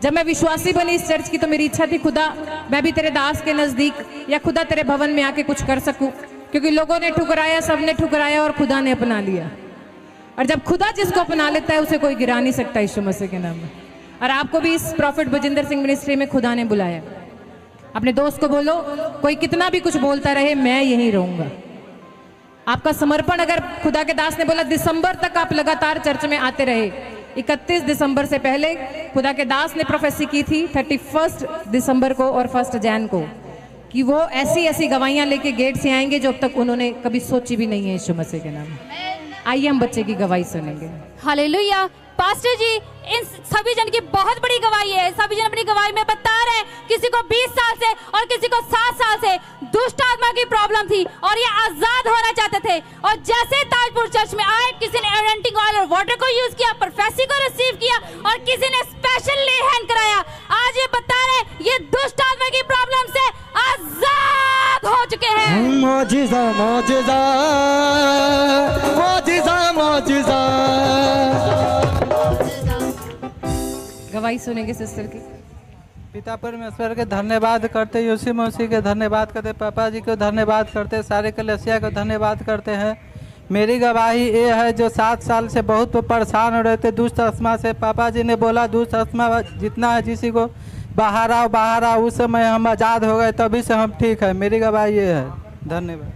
जब मैं विश्वासी बनी इस चर्च की, तो मेरी इच्छा थी खुदा मैं भी तेरे दास के नजदीक, या खुदा तेरे भवन में आके कुछ कर सकूं, क्योंकि लोगों ने ठुकराया, सबने ठुकराया, और खुदा ने अपना लिया। और जब खुदा जिसको अपना लेता है, उसे कोई गिरा नहीं सकता यीशु मसीह के नाम में। और आपको भी इस प्रॉफिट बजिंदर सिंह मिनिस्ट्री में खुदा ने बुलाया। अपने दोस्त को बोलो, कोई कितना भी कुछ बोलता रहे, मैं यहीं रहूंगा। आपका समर्पण, अगर खुदा के दास ने बोला दिसंबर तक आप लगातार चर्च में आते रहे, 31 दिसंबर से पहले खुदा के दास ने प्रोफेसी की थी 31 दिसंबर को और 1 जैन को, कि वो ऐसी ऐसी गवाहियां लेके गेट से आएंगे जो अब तक उन्होंने कभी सोची भी नहीं है यीशु मसीह के नाम में। आइए हम बच्चे की गवाही सुनेंगे। हालेलुया। पास्टर जी, इन सभी जन की बहुत बड़ी गवाही है। सभी जन अपनी गवाही में बता रहे हैं, किसी को 20 साल से और किसी को 7 साल से दुष्ट आत्मा की प्रॉब्लम थी और ये आजाद होना चाहते थे। और जैसे ताजपुर चर्च में आए, किसी ने एनॉइंटिंग ऑयल और वाटर को यूज किया, प्रोफेसी को रिसीव किया और किसी ने स्पेशल ले हैंड कराया। आज ये बता रहे ये दुष्ट आत्मा की प्रॉब्लम से आजाद हो चुके हैं। मौजिज़ा मौजिज़ा मौजिज़ा मौजिज़ा। गवाही सुनेंगे सिस्टर की। पिता परमेश्वर के धन्यवाद करते, यीशु मसीह के धन्यवाद करते, पापा जी को धन्यवाद करते, सारे कलीसिया को धन्यवाद करते हैं। मेरी गवाही ये है, जो 7 साल से बहुत परेशान हो रहे थे दुष्ट आत्मा से। पापा जी ने बोला दुष्ट आत्मा जितना है किसी को बाहर आओ बाहर आओ, उस समय हम आज़ाद हो गए, तभी से हम ठीक है। मेरी गवाही ये है। धन्यवाद।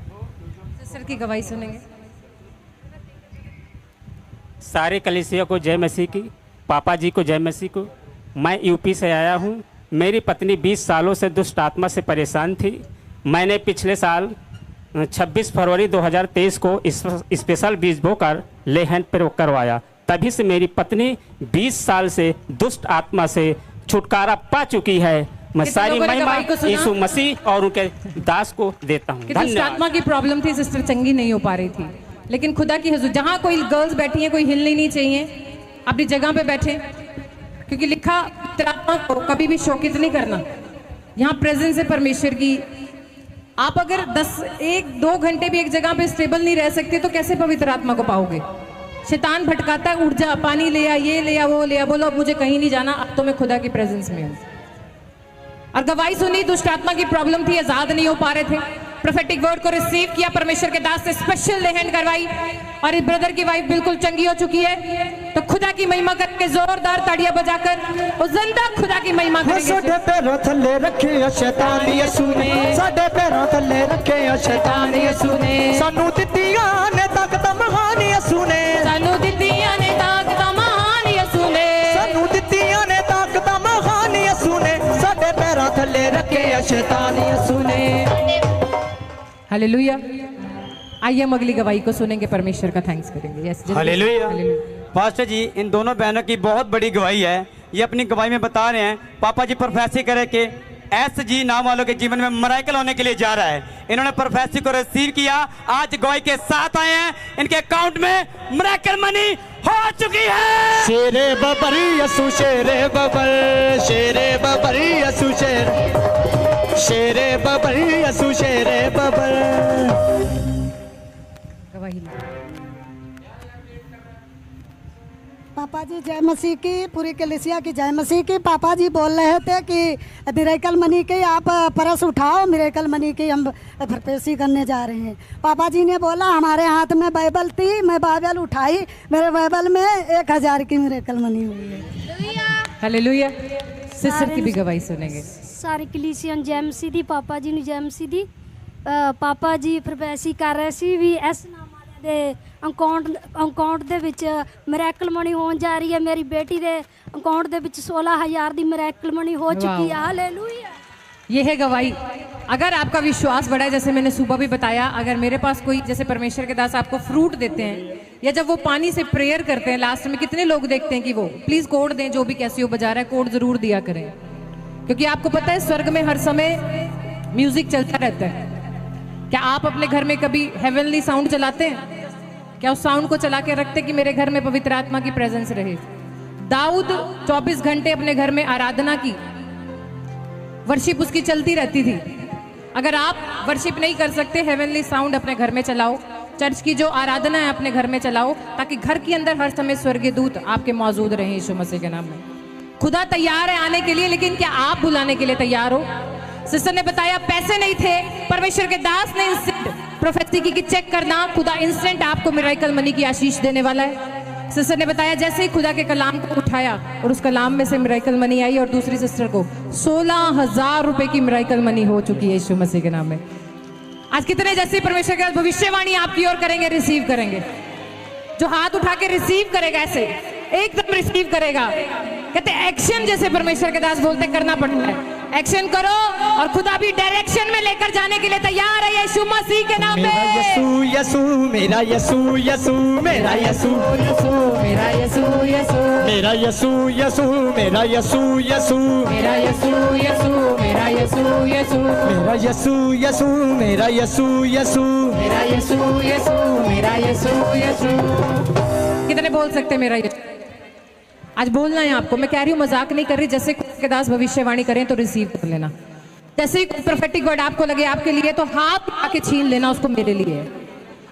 सिस्टर की गवाही सुनेंगे। सारे कलीसिया को जय मसीह की, पापा जी को जय मसीह को। मैं यूपी से आया हूँ। मेरी पत्नी 20 सालों से दुष्ट आत्मा से परेशान थी। मैंने पिछले साल 26 फरवरी 2023 को स्पेशल बीज बोकर ले हैंड पर करवाया। तभी से मेरी पत्नी 20 साल से दुष्ट आत्मा से छुटकारा पा चुकी है। मैं सारी महिमा यीशु मसीह और उनके दास को देता हूँ। दुष्ट आत्मा की प्रॉब्लम थी, सिस्टर चंगी नहीं हो पा रही थी, लेकिन खुदा की हुजूर, जहाँ कोई गर्ल्स बैठी हैं, कोई हिलनी नहीं चाहिए, अपनी जगह पे बैठे, क्योंकि लिखा आत्मा को कभी भी शोकित नहीं करना। यहाँ प्रेजेंस है परमेश्वर की। आप अगर 1-2 घंटे भी एक जगह पे स्टेबल नहीं रह सकते तो कैसे पवित्र आत्मा को पाओगे? शैतान भटकाता है, उठ जा, पानी ले आ, ये ले आ, वो ले आ, बोलो अब मुझे कहीं नहीं जाना, अब तो मैं खुदा की प्रेजेंस में हूँ। और गवाही सुनी, दुष्ट आत्मा की प्रॉब्लम थी, आजाद नहीं हो पा रहे थे। प्रोफेटिक वर्ड को रिसीव किया, परमेश्वर के दास से स्पेशल ले हैंड करवाई और इस ब्रदर की वाइफ बिल्कुल चंगी हो चुकी है। तो खुदा की महिमा करके जोरदार ताड़ियां बजाकर उस जिंदा खुदा की महिमा करेंगे। साडे पैरों थल्ले रखे शैतान यीशु ने, साडे पैरों थल्ले रखे शैतान यीशु ने, सानू दित्तियां ने ताकत महान यीशु ने, सानू दित्तियां ने ताकत महान यीशु ने, सानू दित्तियां ने ताकत महान यीशु ने, साडे पैरों थल्ले रखे शैतान यीशु ने। हालेलुया। आइए हम अगली गवाही को सुनेंगे, परमेश्वर का थैंक्स करेंगे। Yes, hallelujah. पास्टर जी, इन दोनों बहनों की बहुत बड़ी गवाही है। ये अपनी गवाही में बता रहे हैं, पापा जी प्रोफेसी करे के SG नाम वालों के जीवन में मिरेकल होने के लिए जा रहा है। इन्होंने प्रोफेसी को रिसीव किया, आज गवाही के साथ आए हैं। इनके अकाउंट में मिरेकल मनी हो चुकी है। शेरे बबरी यसु शेरे बबर, शेरे बबरी यसु शेरे बबरी यसु शेरे बबर। गवाही पापा जी जय मसीह की, पूरी कलीसिया की जय मसीह की। पापा जी बोल रहे थे कि मिरेकल मनी की आप परस उठाओ, मिरेकल मनी की हम भरपेशी करने जा रहे हैं। पापा जी ने बोला, हमारे हाथ में बाइबल थी, मैं बाइबल उठाई, मेरे बाइबल में 1000 की मिरेकल मनी हुई है। हालेलुया। सिस्टर की भी गवाही सुनेंगे। सारी कलीसियन जय मसीह दी, पापा जी ने जय मसीह दी। पापा जी प्रोफेसी कर रहे सी भी इस नाम वाले दे अकाउंट दे विच मिरेकल मनी होने जा रही है। मेरी बेटी दे अकाउंट दे विच 16,000 दी मिरेकल मनी हो चुकी है। हालेलुया। ये है गवाही। अगर आपका विश्वास बढ़ा है, जैसे मैंने सुबह भी बताया, अगर मेरे पास कोई, जैसे परमेश्वर के दास आपको फ्रूट देते हैं या जब वो पानी से प्रेयर करते हैं लास्ट में, कितने लोग देखते हैं कि वो प्लीज कोड दें, जो भी कैसी हो बजा रहा है कोड जरूर दिया करें, क्योंकि आपको पता है स्वर्ग में हर समय म्यूजिक चलता रहता है। क्या आप अपने घर में कभी हेवनली साउंड चलाते हैं? क्या उस साउंड को चला के रखते कि मेरे घर में पवित्र आत्मा की प्रेजेंस रहे? दाऊद 24 घंटे अपने घर में आराधना की, वर्शिप उसकी चलती रहती थी। अगर आप वर्शिप नहीं कर सकते, हेवनली साउंड अपने घर में चलाओ, चर्च की जो आराधना है अपने घर में चलाओ, ताकि घर के अंदर हर समय स्वर्गीय दूत आपके मौजूद रहें यीशु मसीह के नाम में। खुदा तैयार है आने के लिए, लेकिन क्या आप बुलाने के लिए तैयार हो? सिस्टर ने बताया पैसे नहीं थे, परमेश्वर के दास ने इंस्टेंट प्रोफेसी की चेक करना, खुदा इंस्टेंट आपको मिरेकल मनी की आशीष देने वाला है। सिस्टर ने बताया जैसे ही खुदा के कलाम को उठाया और उस कलाम में से मिरेकल मनी आई, और दूसरी सिस्टर को 16,000 रुपए की मिरेकल मनी हो चुकी है यीशु मसीह के नाम में। आज कितने जैसे परमेश्वर के भविष्यवाणी आपकी ओर करेंगे, रिसीव करेंगे? जो हाथ उठा के रिसीव करेगा, ऐसे एकदम रिसीव करेगा। कहते एक्शन, जैसे परमेश्वर के दास बोलते करना पड़ता है। एक्शन करो और खुदा भी डायरेक्शन में लेकर जाने के लिए तैयार है यीशु मसीह के नाम में। यीशु यीशु मेरा यीशु यीशु मेरा यीशु यीशु मेरा यीशु यीशु मेरा यीशु यीशु मेरा यीशु यीशु मेरा यीशु यीशु मेरा यीशु यीशु मेरा यीशु यीशु मेरा यीशु यीशु मेरा यीशु यीशु मेरा यीशु यीशु। कितने बोल सकते मेरा यीशु? आज बोलना है आपको, मैं कह रही हूँ, मजाक नहीं कर रही। जैसे खुदा के दास भविष्यवाणी करें तो रिसीव कर लेना। जैसे ही कोई प्रोफेटिक वर्ड आपको लगे आपके लिए, तो हाथ आके छीन लेना उसको मेरे लिए है।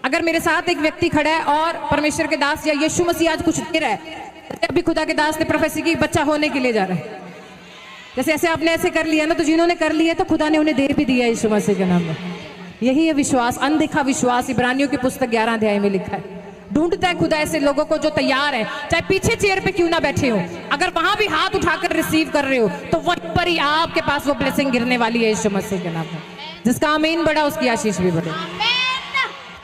अगर मेरे साथ एक व्यक्ति खड़ा है और परमेश्वर के दास या यीशु मसीह आज कुछ दे रहा है, अभी खुदा के दास ने प्रोफेसी की बच्चा होने के लिए जा रहा है, जैसे ऐसे आपने ऐसे कर लिया ना, तो जिन्होंने कर लिया तो खुदा ने उन्हें दे भी दिया यीशु मसीह के नाम में। यही है विश्वास, अनदेखा विश्वास। इब्रानियों की पुस्तक 11 अध्याय में लिखा है। ढूंढता है खुदा ऐसे लोगों को जो तैयार है, चाहे पीछे चेयर पे क्यों ना बैठे हो, अगर वहां भी हाथ उठाकर रिसीव कर रहे हो तो वहीं पर ही आपके पास वो ब्लेसिंग गिरने वाली है यीशु मसीह के नाम में। जिसका आमीन बढ़ा उसकी आशीष भी बढ़े।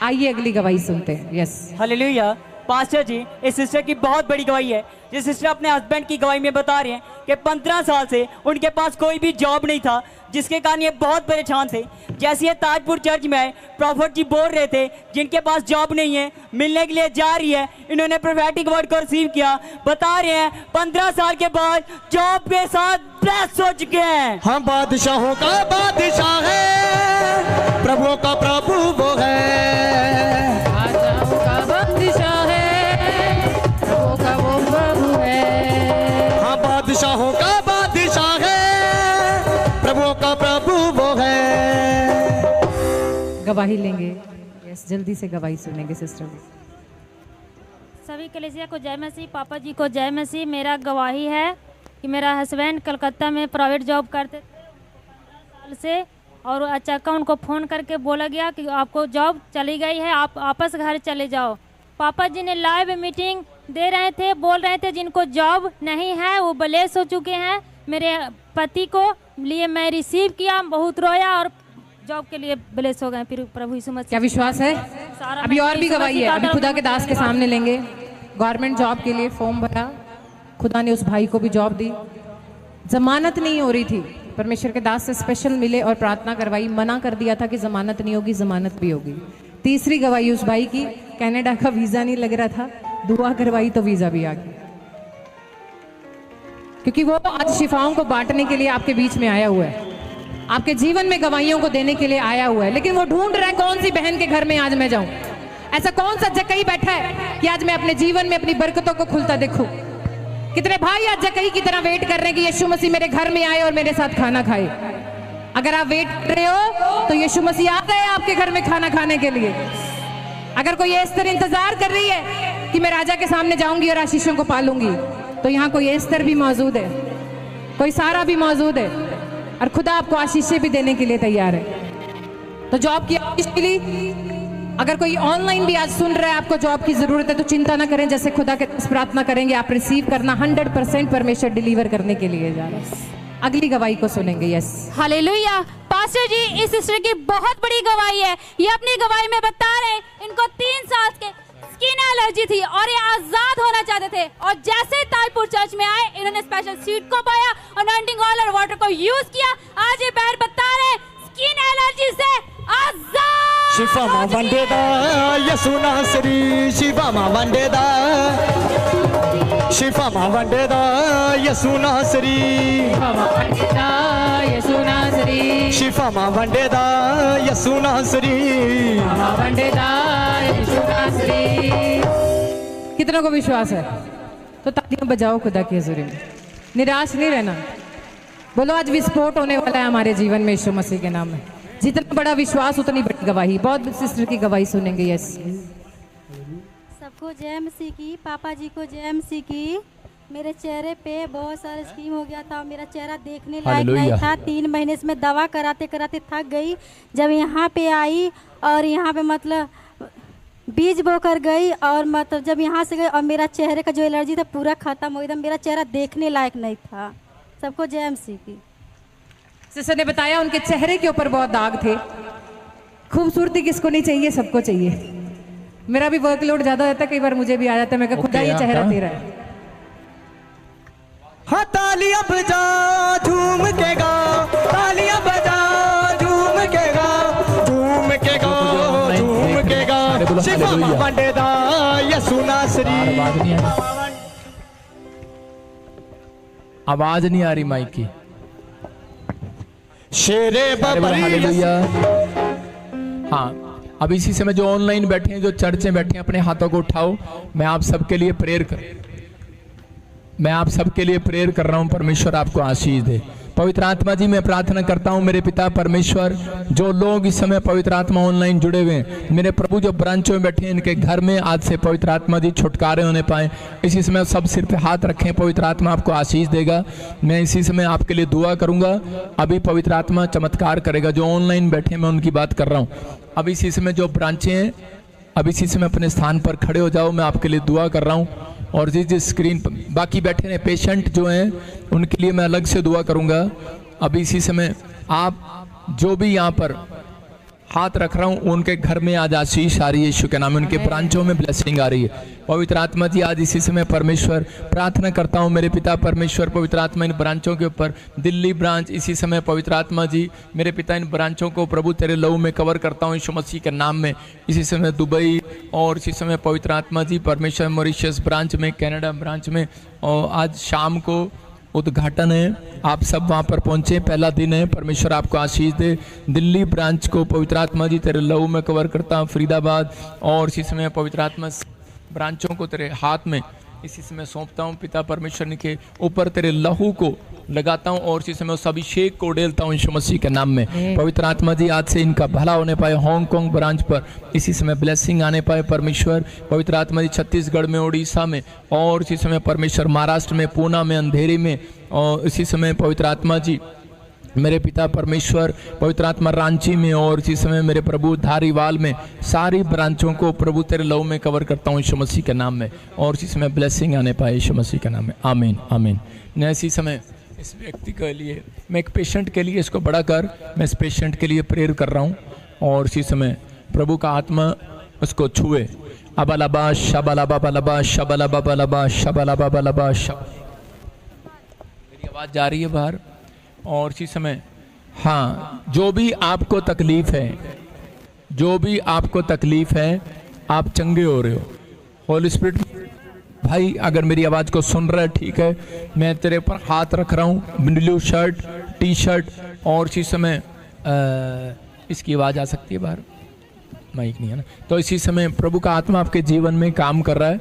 आइए अगली गवाही सुनते हैं। Yes, hallelujah. पास्टर जी, इस सिस्टर की बहुत बड़ी गवाही है। जिस सिस्टर अपने हस्बैंड की गवाही में बता रहे हैं कि 15 साल से उनके पास कोई भी जॉब नहीं था, जिसके कारण ये बहुत परेशान थे। जैसे ये ताजपुर चर्च में आए, प्रॉफिट जी बोल रहे थे जिनके पास जॉब नहीं है, मिलने के लिए जा रही है। इन्होंने प्रोफेटिक वर्ड को रिसीव किया। बता रहे हैं 15 साल के बाद जॉब के साथ ब्लेस हो चुके हैं। हम बादशाहों का बादशाह है, प्रभुओं का प्रभु वो है। बादशाहों का बादशाह है, प्रभुओं का वो प्रभु है। हाँ, बादशाहों का बादशाह है, प्रभुओं का प्रभु वो है। गवाही लेंगे। यस, जल्दी से गवाही सुनेंगे सिस्टर। सभी कलीसिया को जय मसीह, पापा जी को जय मसीह। मेरा गवाही है कि मेरा हस्बैंड कलकत्ता में प्राइवेट जॉब करते थे 15 साल से, और अचानक उनको फ़ोन करके बोला गया कि आपको जॉब चली गई है, आप वापस घर चले जाओ। पापा जी ने लाइव मीटिंग दे रहे थे, बोल रहे थे जिनको जॉब नहीं है वो ब्लेस हो चुके हैं। मेरे पति को लिए मैं रिसीव किया, बहुत रोया और जॉब के लिए ब्लेस हो गए। फिर प्रभु यीशु मसीह। क्या विश्वास है? अभी और भी गवाही है। अभी खुदा के दास के सामने लेंगे। गवर्नमेंट जॉब के लिए फॉर्म भरा, खुदा ने उस भाई को भी जॉब दी। जमानत नहीं हो रही थी, परमेश्वर के दास से स्पेशल मिले और प्रार्थना करवाई। मना कर दिया था कि जमानत नहीं होगी, जमानत भी होगी। तीसरी गवाही उस भाई की, कनाडा का वीजा नहीं लग रहा था, दुआ करवाई तो वीजा भी आ गया। क्योंकि वो आज शिफाओं को बांटने के लिए आपके बीच में आया हुआ है, आपके जीवन में गवाहियों को देने के लिए आया हुआ है। लेकिन वो ढूंढ रहा है कौन सी बहन के घर में आज मैं जाऊं। ऐसा कौन सा जक्कई बैठा है कि आज मैं अपने जीवन में अपनी बरकतों को खुलता देखूं। कितने भाई आज जक्कई की तरह वेट कर रहे हैं कि यीशु मसीह मेरे घर में आए और मेरे साथ खाना खाए। अगर आप वेट कर रहे हो तो यीशु मसीह आ गए आपके घर में खाना खाने के लिए। अगर कोई एस्तर इंतजार कर रही है कि मैं राजा के सामने जाऊंगी और आशीषों को पालूंगी, तो यहाँ कोई एस्तर भी मौजूद है, कोई सारा भी मौजूद है, और खुदा आपको आशीषें भी देने के लिए तैयार है। तो जॉब की आशीष मिली। अगर कोई ऑनलाइन भी आज सुन रहा है, आपको जॉब की जरूरत है, तो चिंता ना करें। जैसे खुदा के पास प्रार्थना करेंगे, आप रिसीव करना। 100% परमेश्वर डिलीवर करने के लिए जा रहा है। अगली गवाही को सुनेंगे। Yes, hallelujah. पास्टर जी, इस सिस्टर की बहुत बड़ी गवाही है। ये अपनी गवाही में बता रहे इनको 3 साल के स्किन एलर्जी थी और ये आजाद होना चाहते थे, और जैसे ताजपुर चर्च में आए इन्होंने स्पेशल सीड को पाया, अनॉइंटिंग ऑयल और वाटर को यूज किया। आज ये बहन बता रहे स्किन एलर्जी से आजाद। शिफा मां वंडेदा यसु नासरी, शिफा मां वंडेदा, शिफा मां वंडेदा यसु नासरी, शिफा मां वंडेदा यसु नासरी, शिफा मां वंडेदा यसु नासरी। कितनों को विश्वास है? तो तालियां बजाओ खुदा की हजूरी में। निराश नहीं रहना। बोलो आज विस्फोट होने वाला है हमारे जीवन में यीशु मसीह के नाम में। जितना बड़ा विश्वास उतनी बड़ी गवाही। बहुत सिस्टर की गवाही सुनेंगे। यस, सबको जय मसीह की, पापा जी को जय मसीह की। मेरे चेहरे पे बहुत सारा स्कीम हो गया था, मेरा चेहरा देखने लायक नहीं था। 3 महीने से मैं दवा कराते कराते थक गई। जब यहाँ पे आई और यहाँ पे मतलब बीज बो कर गई, और मतलब जब यहाँ से गई और मेरा चेहरे का जो एलर्जी था पूरा खत्म हो गया। मेरा चेहरा देखने लायक नहीं था। सबको जय मसीह की। सिस्टर ने बताया उनके चेहरे के ऊपर बहुत दाग थे, खूबसूरती किसको नहीं चाहिए, सबको चाहिए। मेरा भी वर्कलोड ज्यादा होता है, कई बार मुझे भी आ जाता है, मैं कहा खुदा ये चेहरा तेरा है। हाँ तालियां बजा झूम के गा, तालियां बजा झूम के गा, झूम के गा, झूम के गा, शिफा बंडेदा यसु नासरी। आवाज नहीं आ रही माइक की। शेरे हालेलुया। हाँ, अब इसी समय जो ऑनलाइन बैठे हैं, जो चर्च में बैठे हैं, अपने हाथों को उठाओ। मैं आप सबके लिए प्रेयर कर रहा हूं। परमेश्वर आपको आशीष दे। पवित्र आत्मा जी, मैं प्रार्थना करता हूं मेरे पिता परमेश्वर, जो लोग इस समय पवित्र आत्मा ऑनलाइन जुड़े हुए हैं, मेरे प्रभु जो ब्रांचों में बैठे हैं, इनके घर में आज से पवित्र आत्मा जी छुटकारे होने पाए। इसी समय सब सिर पे हाथ रखें, पवित्र आत्मा आपको आशीष देगा। मैं इसी समय आपके लिए दुआ करूंगा, अभी पवित्र आत्मा चमत्कार करेगा। जो ऑनलाइन बैठे मैं उनकी बात कर रहा हूँ। अब इसी समय जो ब्रांचें हैं, अब इसी समय अपने स्थान पर खड़े हो जाओ, मैं आपके लिए दुआ कर रहा हूँ। और जिस स्क्रीन पर बाकी बैठे हैं पेशेंट जो हैं, उनके लिए मैं अलग से दुआ करूंगा। अभी इसी समय आप जो भी यहाँ पर हाथ रख रहा हूँ, उनके घर में आज आशीष आ रही है यीशु के नाम में, उनके ब्रांचों में ब्लेसिंग आ रही है। पवित्र आत्मा जी, आज इसी समय परमेश्वर प्रार्थना करता हूँ मेरे पिता परमेश्वर, पवित्र आत्मा इन ब्रांचों के ऊपर, दिल्ली ब्रांच इसी समय पवित्र आत्मा जी मेरे पिता इन ब्रांचों को प्रभु तेरे लहू में कवर करता हूँ यीशु मसीह के नाम में। इसी समय दुबई और इसी समय पवित्र आत्मा जी परमेश्वर मॉरिशस ब्रांच में, कनाडा ब्रांच में, और आज शाम को उद्घाटन है। आप सब वहाँ पर पहुँचे, पहला दिन है। परमेश्वर आपको आशीष दे। दिल्ली ब्रांच को पवित्र आत्मा जी तेरे लहू में कवर करता हूँ, फरीदाबाद और इसी समय पवित्र आत्मा ब्रांचों को तेरे हाथ में इसी समय सौंपता हूँ। पिता परमेश्वर के ऊपर तेरे लहू को लगाता हूँ और इसी समय उस अभिषेक को उड़ेलता हूँ यीशु मसीह के नाम में। पवित्र आत्मा जी, आज से इनका भला होने पाए। हांगकांग ब्रांच पर इसी समय ब्लेसिंग आने पाए परमेश्वर। पवित्र आत्मा जी छत्तीसगढ़ में, उड़ीसा में और इसी समय परमेश्वर महाराष्ट्र में, पूना में, अंधेरी में, और इसी समय पवित्र आत्मा जी मेरे पिता परमेश्वर पवित्र आत्मा रांची में और इसी समय मेरे प्रभु धारीवाल में, सारी ब्रांचों को प्रभु तेरे लहू में कवर करता हूँ यीशु मसीह के नाम में और इसी समय ब्लेसिंग आने पाए यीशु मसीह के नाम में। आमीन आमीन। मैं इसी समय इस व्यक्ति के लिए, मैं एक पेशेंट के लिए, इसको बड़ा कर, मैं इस पेशेंट के लिए प्रेयर कर रहा हूँ और इसी समय प्रभु का आत्मा उसको छुए। अबलबा शबलबा बलबा शबलबा बलबा शबलबा बलबा शब। मेरी आवाज़ जा रही है बाहर? और इसी समय हाँ, जो भी आपको तकलीफ है, जो भी आपको तकलीफ है, आप चंगे हो रहे हो। होली स्पिरिट भाई, अगर मेरी आवाज़ को सुन रहा है, ठीक है, मैं तेरे पर हाथ रख रहा हूँ। ब्लू शर्ट, टी शर्ट और इसी समय इसकी आवाज़ आ सकती है बाहर, माइक नहीं है ना, तो इसी समय प्रभु का आत्मा आपके जीवन में काम कर रहा है।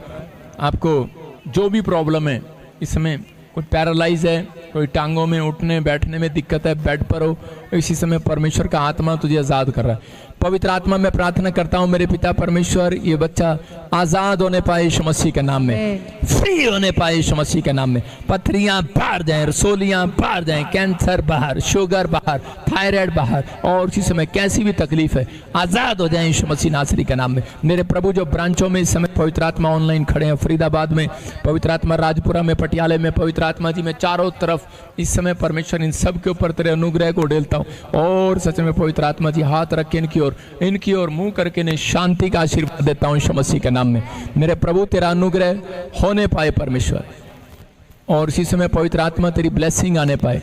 आपको जो भी प्रॉब्लम है, इस समय कोई पैरालाइज है, कोई टांगों में उठने बैठने में दिक्कत है, बेड पर हो, इसी समय परमेश्वर का आत्मा तुझे आज़ाद कर रहा है। पवित्र आत्मा मैं प्रार्थना करता हूँ मेरे पिता परमेश्वर, ये बच्चा आज़ाद होने पाए यीशु मसीह के नाम में, फ्री होने पाए यीशु मसीह के नाम में। पथरियाँ बाहर जाएं, रसोलियाँ बाहर जाएं, कैंसर बाहर, शुगर बाहर, थायराइड बाहर और इसी समय कैसी भी तकलीफ है, आज़ाद हो जाए यीशु मसीह नासरी के नाम में। मेरे प्रभु जो ब्रांचों में इस समय पवित्र आत्मा ऑनलाइन खड़े हैं, फरीदाबाद में पवित्र आत्मा, राजपुरा में, पटियाले में पवित्र आत्मा जी, मैं चारों तरफ इस समय परमेश्वर इन सब के ऊपर तेरे अनुग्रह को उड़ेलता हूँ और सच में पवित्र आत्मा जी हाथ रख के इनकी ओर मुंह करके इन्हें शांति का आशीर्वाद देता हूँ यीशु मसीह के नाम में। मेरे प्रभु तेरा अनुग्रह होने पाए परमेश्वर और इसी समय पवित्र आत्मा तेरी ब्लेसिंग आने पाए,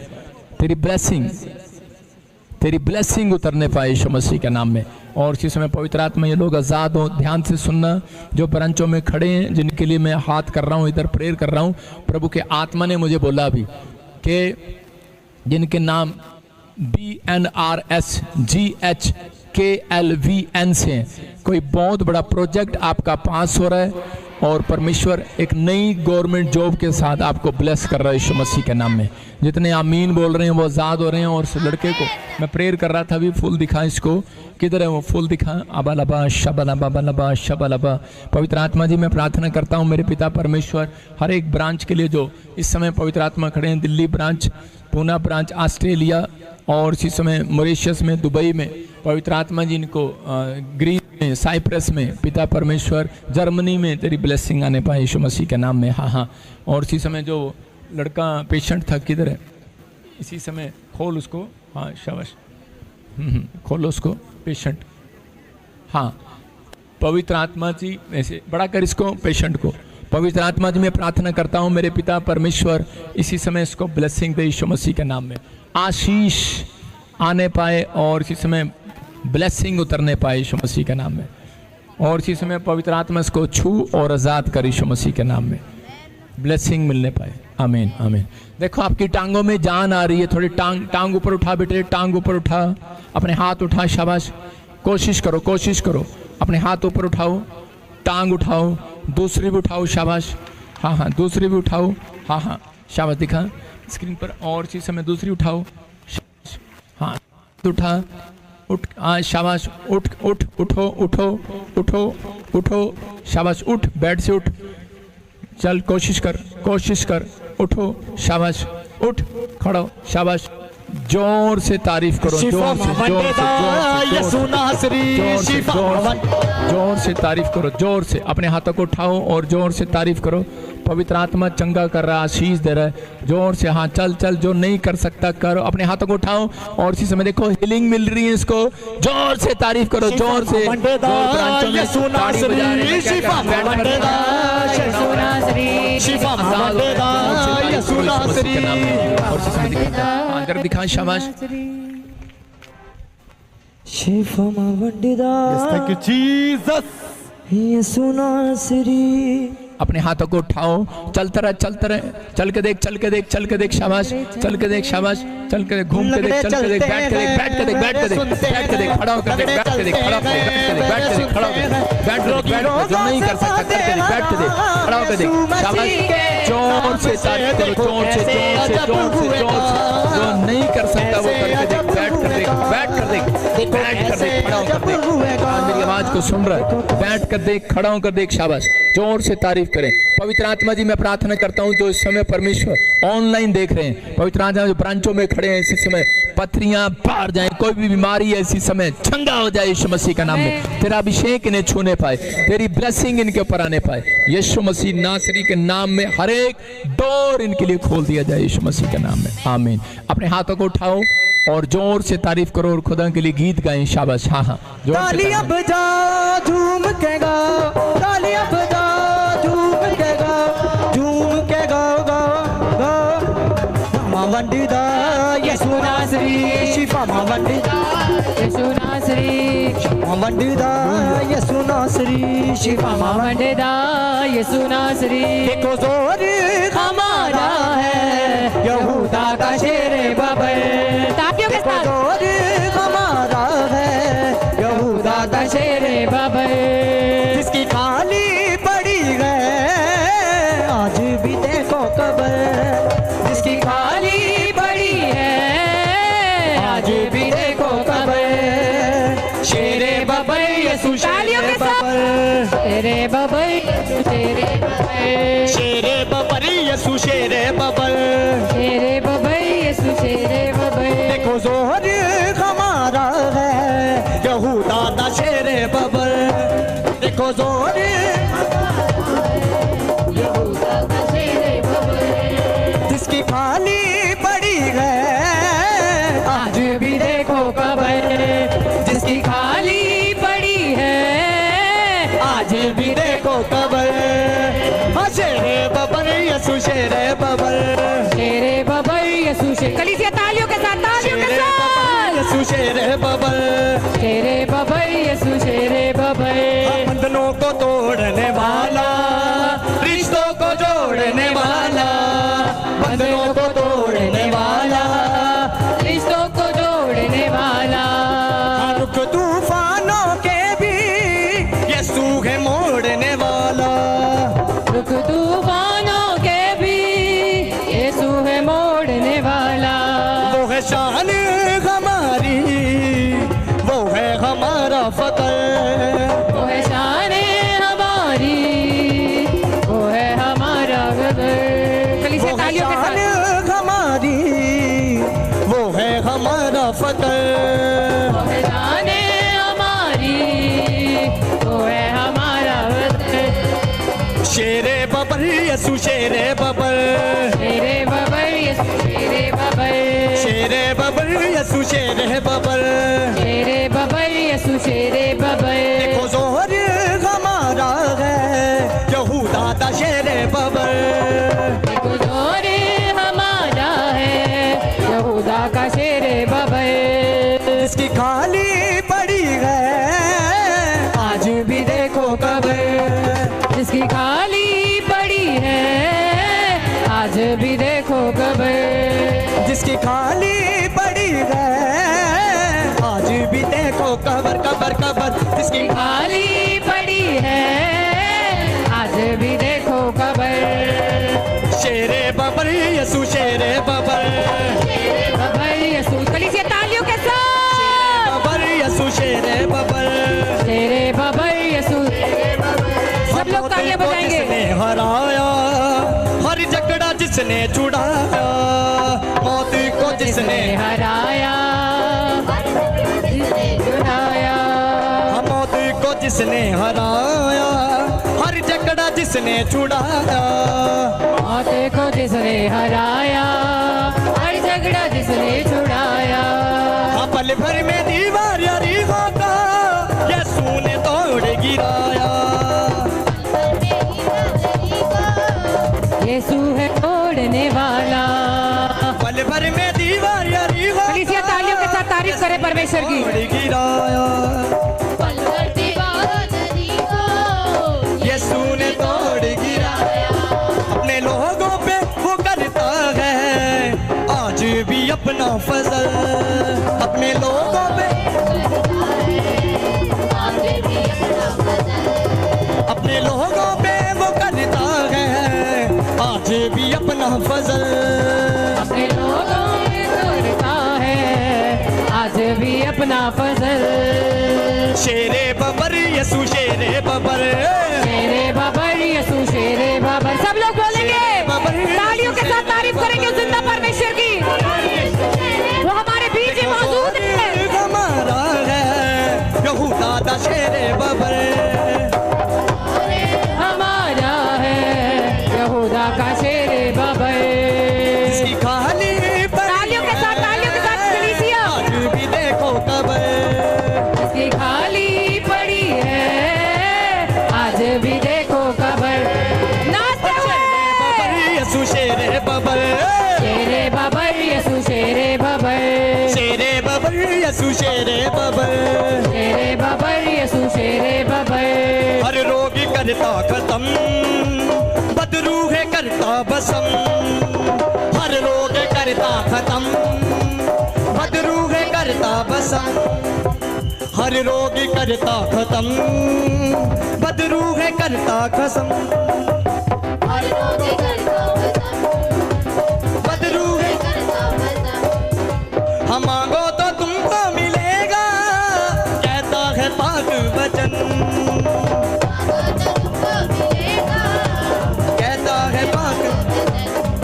तेरी ब्लेसिंग उतरने पाए यीशु मसीह के नाम में। और इसी समय पवित्र आत्मा ये लोग आज़ाद हो। ध्यान से सुनना, जो ब्रांचों में खड़े हैं, जिनके लिए मैं हाथ कर रहा हूँ, इधर प्रेयर कर रहा हूँ, प्रभु के आत्मा ने मुझे बोला अभी कि जिनके नाम BNRSGHKLVN से हैं, कोई बहुत बड़ा प्रोजेक्ट आपका पास हो रहा है और परमेश्वर एक नई गवर्नमेंट जॉब के साथ आपको ब्लेस कर रहा है यीशु मसीह के नाम में। जितने आमीन बोल रहे हैं वो आज़ाद हो रहे हैं। और उस लड़के को मैं प्रेयर कर रहा था, अभी फूल दिखा, इसको किधर है वो फूल दिखा, अबलबा शबलबा बलबा शबलबा। पवित्र आत्मा जी मैं प्रार्थना करता हूँ मेरे पिता परमेश्वर, हर एक ब्रांच के लिए जो इस समय पवित्र आत्मा खड़े हैं, Delhi branch, Poona branch, Australia और इसी समय मॉरिशस में, दुबई में, पवित्र आत्मा जी इनको ग्रीस में, साइप्रस में, पिता परमेश्वर जर्मनी में तेरी ब्लेसिंग आने पाए यीशु मसीह के नाम में। हाँ हाँ। और इसी समय जो लड़का पेशेंट था, किधर है, इसी समय खोल उसको, हाँ शाबाश, खोलो उसको, पेशेंट हाँ, पवित्र आत्मा जी ऐसे बड़ा कर इसको, पेशेंट को। पवित्र आत्मा जी मैं प्रार्थना करता हूँ मेरे पिता परमेश्वर, इसी समय इसको ब्लेसिंग दे यीशु मसीह के नाम में, आशीष आने पाए और इसी समय ब्लेसिंग उतरने पाए यीशु मसीह के नाम में, और इसी समय पवित्र आत्मा इसको छू और आज़ाद कर यीशु मसीह के नाम में, ब्लेसिंग मिलने पाए। आमीन आमीन। देखो आपकी टांगों में जान आ रही है, थोड़ी टांग ऊपर उठा बेटे, टांग ऊपर उठा, अपने हाथ उठा, शाबाश, कोशिश करो, कोशिश करो, अपने हाथ ऊपर उठाओ, टांग उठाओ, दूसरी भी उठाओ, शाबाश, हाँ हाँ, दूसरी भी उठाओ, हाँ हाँ, शाबाश, दिखा स्क्रीन पर, और इसी समय दूसरी उठाओ, हाँ, उठा, उठ, शाबाश, उठ उठ उठो उठो उठो उठो, शाबाश, उठ, बेड से उठ, चल, कोशिश कर, कोशिश कर, उठो, शाबाश, उठ, खड़ो, शाबाश, जोर से तारीफ करो, जोर से तारीफ करो, जोर से अपने हाथों को उठाओ और जोर से तारीफ करो। पवित्र आत्मा चंगा कर रहा है, आशीष दे रहा है, जोर से, हाँ, चल चल, जो नहीं कर सकता करो, अपने हाथों को उठाओ और इसी समय देखो हीलिंग मिल रही है, इसको जोर से तारीफ करो, जोर से, अंदर दिखा, शाबाश, शिफा वंडिदा, थैंक यू जीसस, यीशु नासरी। अपने हाथों को उठाओ, चलता रहे, चलता रहे, चल के देख, चल के देख, चल के देख, शाबाश, चल के देख, शाबाश, चल के देख, घूम के देख, चल के देख, बैठ के देख, बैठ के देख, बैठ के देख, बैठ के देख, खड़ा होकर देख, बैठ के देख, खड़ा होकर देख, बैठ के देख, खड़ा होकर देख, बैठ के देख, जो नहीं कर सकता करके देख, बैठ के देख, खड़ा होकर देख, शाबाश, जोर से तारीफ करो, जोर से, जोर से, जोर से, जोर से, जो नहीं कर सकता वो करके देख, बैठ कर देख, बैठ कर देख, बैठ कर देख, खड़ा होकर देख, मेरी आवाज को सुन रहा है, बैठ कर देख, खड़ा होकर देख, शाबाश, जोर से तारीफ करें। पवित्र आत्मा जी मैं प्रार्थना करता हूं जो इस समय परमेश्वर ऑनलाइन देख रहे हैं, पवित्र आत्मा जो ब्रांचों में खड़े हैं, इसी समय पथरियां बाहर जाएं, कोई भी बीमारी है इसी समय चंगा हो जाए यीशु मसीह का नाम में, तेरा अभिषेक इन्हें छूने पाए, तेरी ब्लेसिंग इनके ऊपर आने पाए, यीशु मसीह नासरी के नाम में हर एक डोर इनके लिए खोल दिया जाए यीशु मसीह के नाम में, आमीन। अपने हाथों को उठाओ और जोर से तारीफ करो और खुदा के लिए गीत गाएं, शाबाश, हाँ हाँ, तालियां बजा, झूम के गाओ, तालियां बजा, झूम के गाओ, झूम के गाओ, गाओ गाओ, मां वंडिदा यीशु नासरी, शिफा मां वंडिदा यीशु नासरी, मां वंडिदा यीशु नासरी, शिफा मां वंडिदा यीशु नासरी। देखो जोर हमारा है, यहूदा का शेर बबल, देखो जोर हमारा है, यहूदा का शेर बबल, जिसकी खाली पड़ी है आज भी देखो कबर, जिसकी खाली पड़ी है आज भी देखो कबर, शेरे बबल यीशु शेरे बबल, शेरे बबल शेरे बबल, शेरे बबल यीशु शेरे बबल, शेरे बबल यीशु शेरे बबल, देखो जोहर हमारा है, यहूदा दा शेरे बबल, देखो जोहर यहूदा दा शेरे बबल, जिसकी खाली पड़ी है आज भी देखो कबर, जिसकी खाली पड़ी है आज भी देखो कबर, शेरे बबल यीशु शेरे बबल, शेरे बबल यीशु शेरे, कलीसिया तालियों के साथ, तालियों के साथ, यीशु शेरे बबल, शेरे बबल यीशु शेरे बबल, बंधनों को तोड़ने वाला, रिश्तों को जोड़ने वाला, बंधनों को तोड़ने वाला, रिश्तों को जोड़ने वाला, रुख तूफानों के भी यीशु है मोड़ने वाला, रुख तूफानों के भी यीशु है मोड़ने वाला, वो है शान हमारी, वो है हमारा फकर, वो है शान हमारी, वो है हमारा फकर, कलीसिया तालियों के साथ, हमारी वो है हमारा फकर, वो है शान हमारी, वो है हमारा फकर, शेरे बबल यीशु शेरे बबल, शेरे बबल यीशु शेरे बबल, शेरे बबल यीशु शेरे बबल, शेरे बबल यीशु शेरे बबल, जिसकी खाली पड़ी है आज भी देखो कबर कबर कबर, जिसकी खाली पड़ी है आज भी देखो कबर। शेरे बबर यसु शेरे बबर, बबर यसू, कलीसिया तालियों के साथ। बबर यसु शेरे बबर, शेरे बबर यसू, सब लोग तालियां बजाएंगे। जिसने हराया हर झगड़ा जिसने छुड़ाया, मौत को जिसने हराया छुड़ाया, मौत को जिसने हराया हर झगड़ा जिसने छुड़ाया, मौत को जिसने हराया हर झगड़ा जिसने छुड़ाया। पल भर में दीवार यारी होगा यीशु ने तोड़ गिराया, यीशु है तोड़ने वाला। पल भर में दीवार यारी होगा, कलीसिया तालियों के साथ तारीफ करे परमेश्वर की। गिराया यीशु ने तोड़ गिराया, अपने लोगों पे वो करता है आज भी अपना फजल, अपने लोगों पे अपने लोगों पे वो करता है आज भी अपना फजल, अपने लोगों में करता है आज भी अपना फजल। शेरे बबर यसु शेरे बबर, शेरे बबर यसू शेरे बबर, सब लोग बोलेंगे, तालियों के साथ तारीफ करेंगे जिंदा परमेश्वर की। वो हमारे बीच ही मौजूद है, हमारा है यहूदा दा शेरे बबर, हमारा है यहूदा का शेरे बबर। जिसकी खाली तालियों के साथ कलीसिया, आज भी देखो कबर, जिसकी खाली पड़ी है आज भी देखो कबर। नाचते हुए यसु शेरे बबर, शेरे बबर यसू शेरे बबर, शेरे बबर यसु शेरे बबर, शेरे बबर यसू शेरे बबर। हर रोग करता खत्म बदरू है करता बसम, हर रोग करता खत्म बदरू है करता बसम, हर रोग करता खत्म बदरू है करता खसम, बदरू है हम मांगो तो तुमको मिलेगा कहता है पाक वचन, कहता है पाक।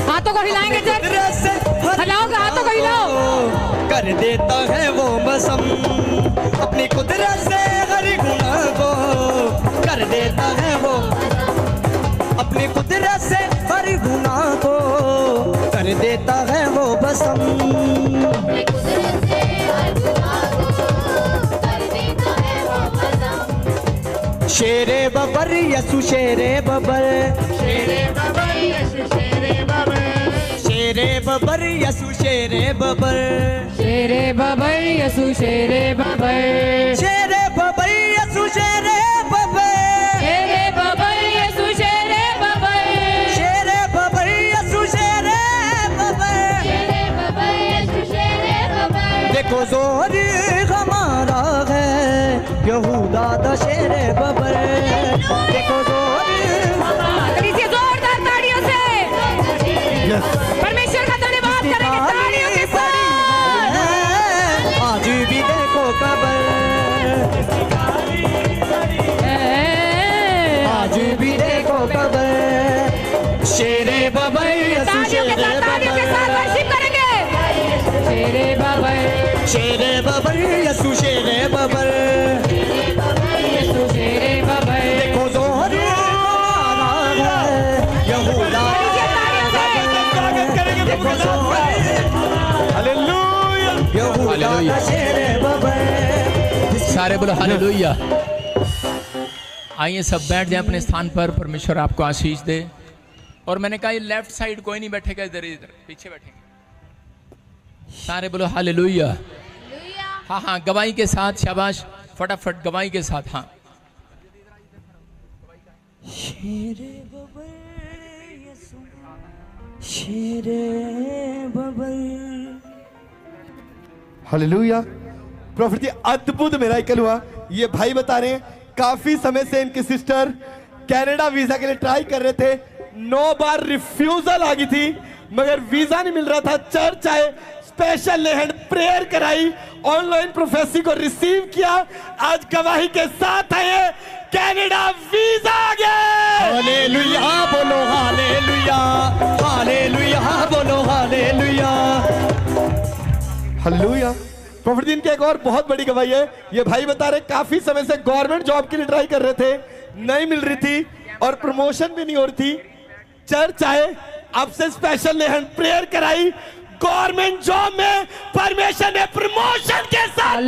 हाथों को हिलाएंगे जब हिलाओगे, हाथों को हिलाओ। कर देता है वो बसम अपनी कुदरत से हर गुनाह को, कर देता है वो अपनी कुदरत से हर गुनाह को, कर देता है वो बसम। शेरे बबर यसु शेरे बबर, शेरे बबर यसु शेरे बबर, शेरे बबर यसु शेरे बबर, शेरे बबर यसू शेरे बबर, शेरे बबर यसु शेरे बबर, शेरे बबर यसू शेरे बबर, शेरे बबर यसु शेरे बबर, देखो जोर हमारा है यहूदा दा शेरे बबर, देखो जोर जोरदार तालियों से परमेश्वर का धन्यवाद करेंगे तालियों के साथ। आज भी देखो कबर, आज भी देखो कबर, शेरे बबर यसु शेरे बबर, वर्शिप करेंगे। शेरे बबर, शेरे बबर यसु शेरे बबर, यसू शेरे बबर, देखो जोहर हमारा है यहूदा, देखो जोहर हालेलुया यहूदा का शेरे बबर। सारे बोलो हालेलुया। आइए सब बैठ जाएं अपने स्थान पर, परमेश्वर आपको आशीष दे। और मैंने कहा ये लेफ्ट साइड कोई नहीं बैठेगा, इधर इधर पीछे बैठेंगे। सारे बोलो हालेलुया। हाँ हाँ, गवाही के साथ, शाबाश, फटाफट गवाही के साथ। हाँ, शेरे बबर यसु शेरे बबर, हालेलुया। प्रॉफिट जी अद्भुत मिरेकल हुआ। ये भाई बता रहे हैं काफी समय से इनकी सिस्टर कनाडा वीजा के लिए ट्राई कर रहे थे, 9 बार रिफ्यूजल आ गई थी, मगर वीजा नहीं मिल रहा था। चर्च आए, स्पेशल हैंड प्रेयर कराई, ऑनलाइन प्रोफेसी को रिसीव किया, आज गवाही के साथ आए, कनाडा वीजा आ गया। हालेलुया बोलो, हालेलुया, हालेलुया बोलो, हालेलुया, हालेलुया। प्रॉफिट जी इनकी एक और बहुत बड़ी गवाही है। ये भाई बता रहे काफी समय से गवर्नमेंट जॉब के लिए ट्राई कर रहे थे, नहीं मिल रही थी और प्रमोशन भी नहीं हो रही थी। चर्च आए, आपसे स्पेशल हैंड प्रेयर कराई, गवर्नमेंट जॉब में परमेश्वर ने प्रमोशन के साथ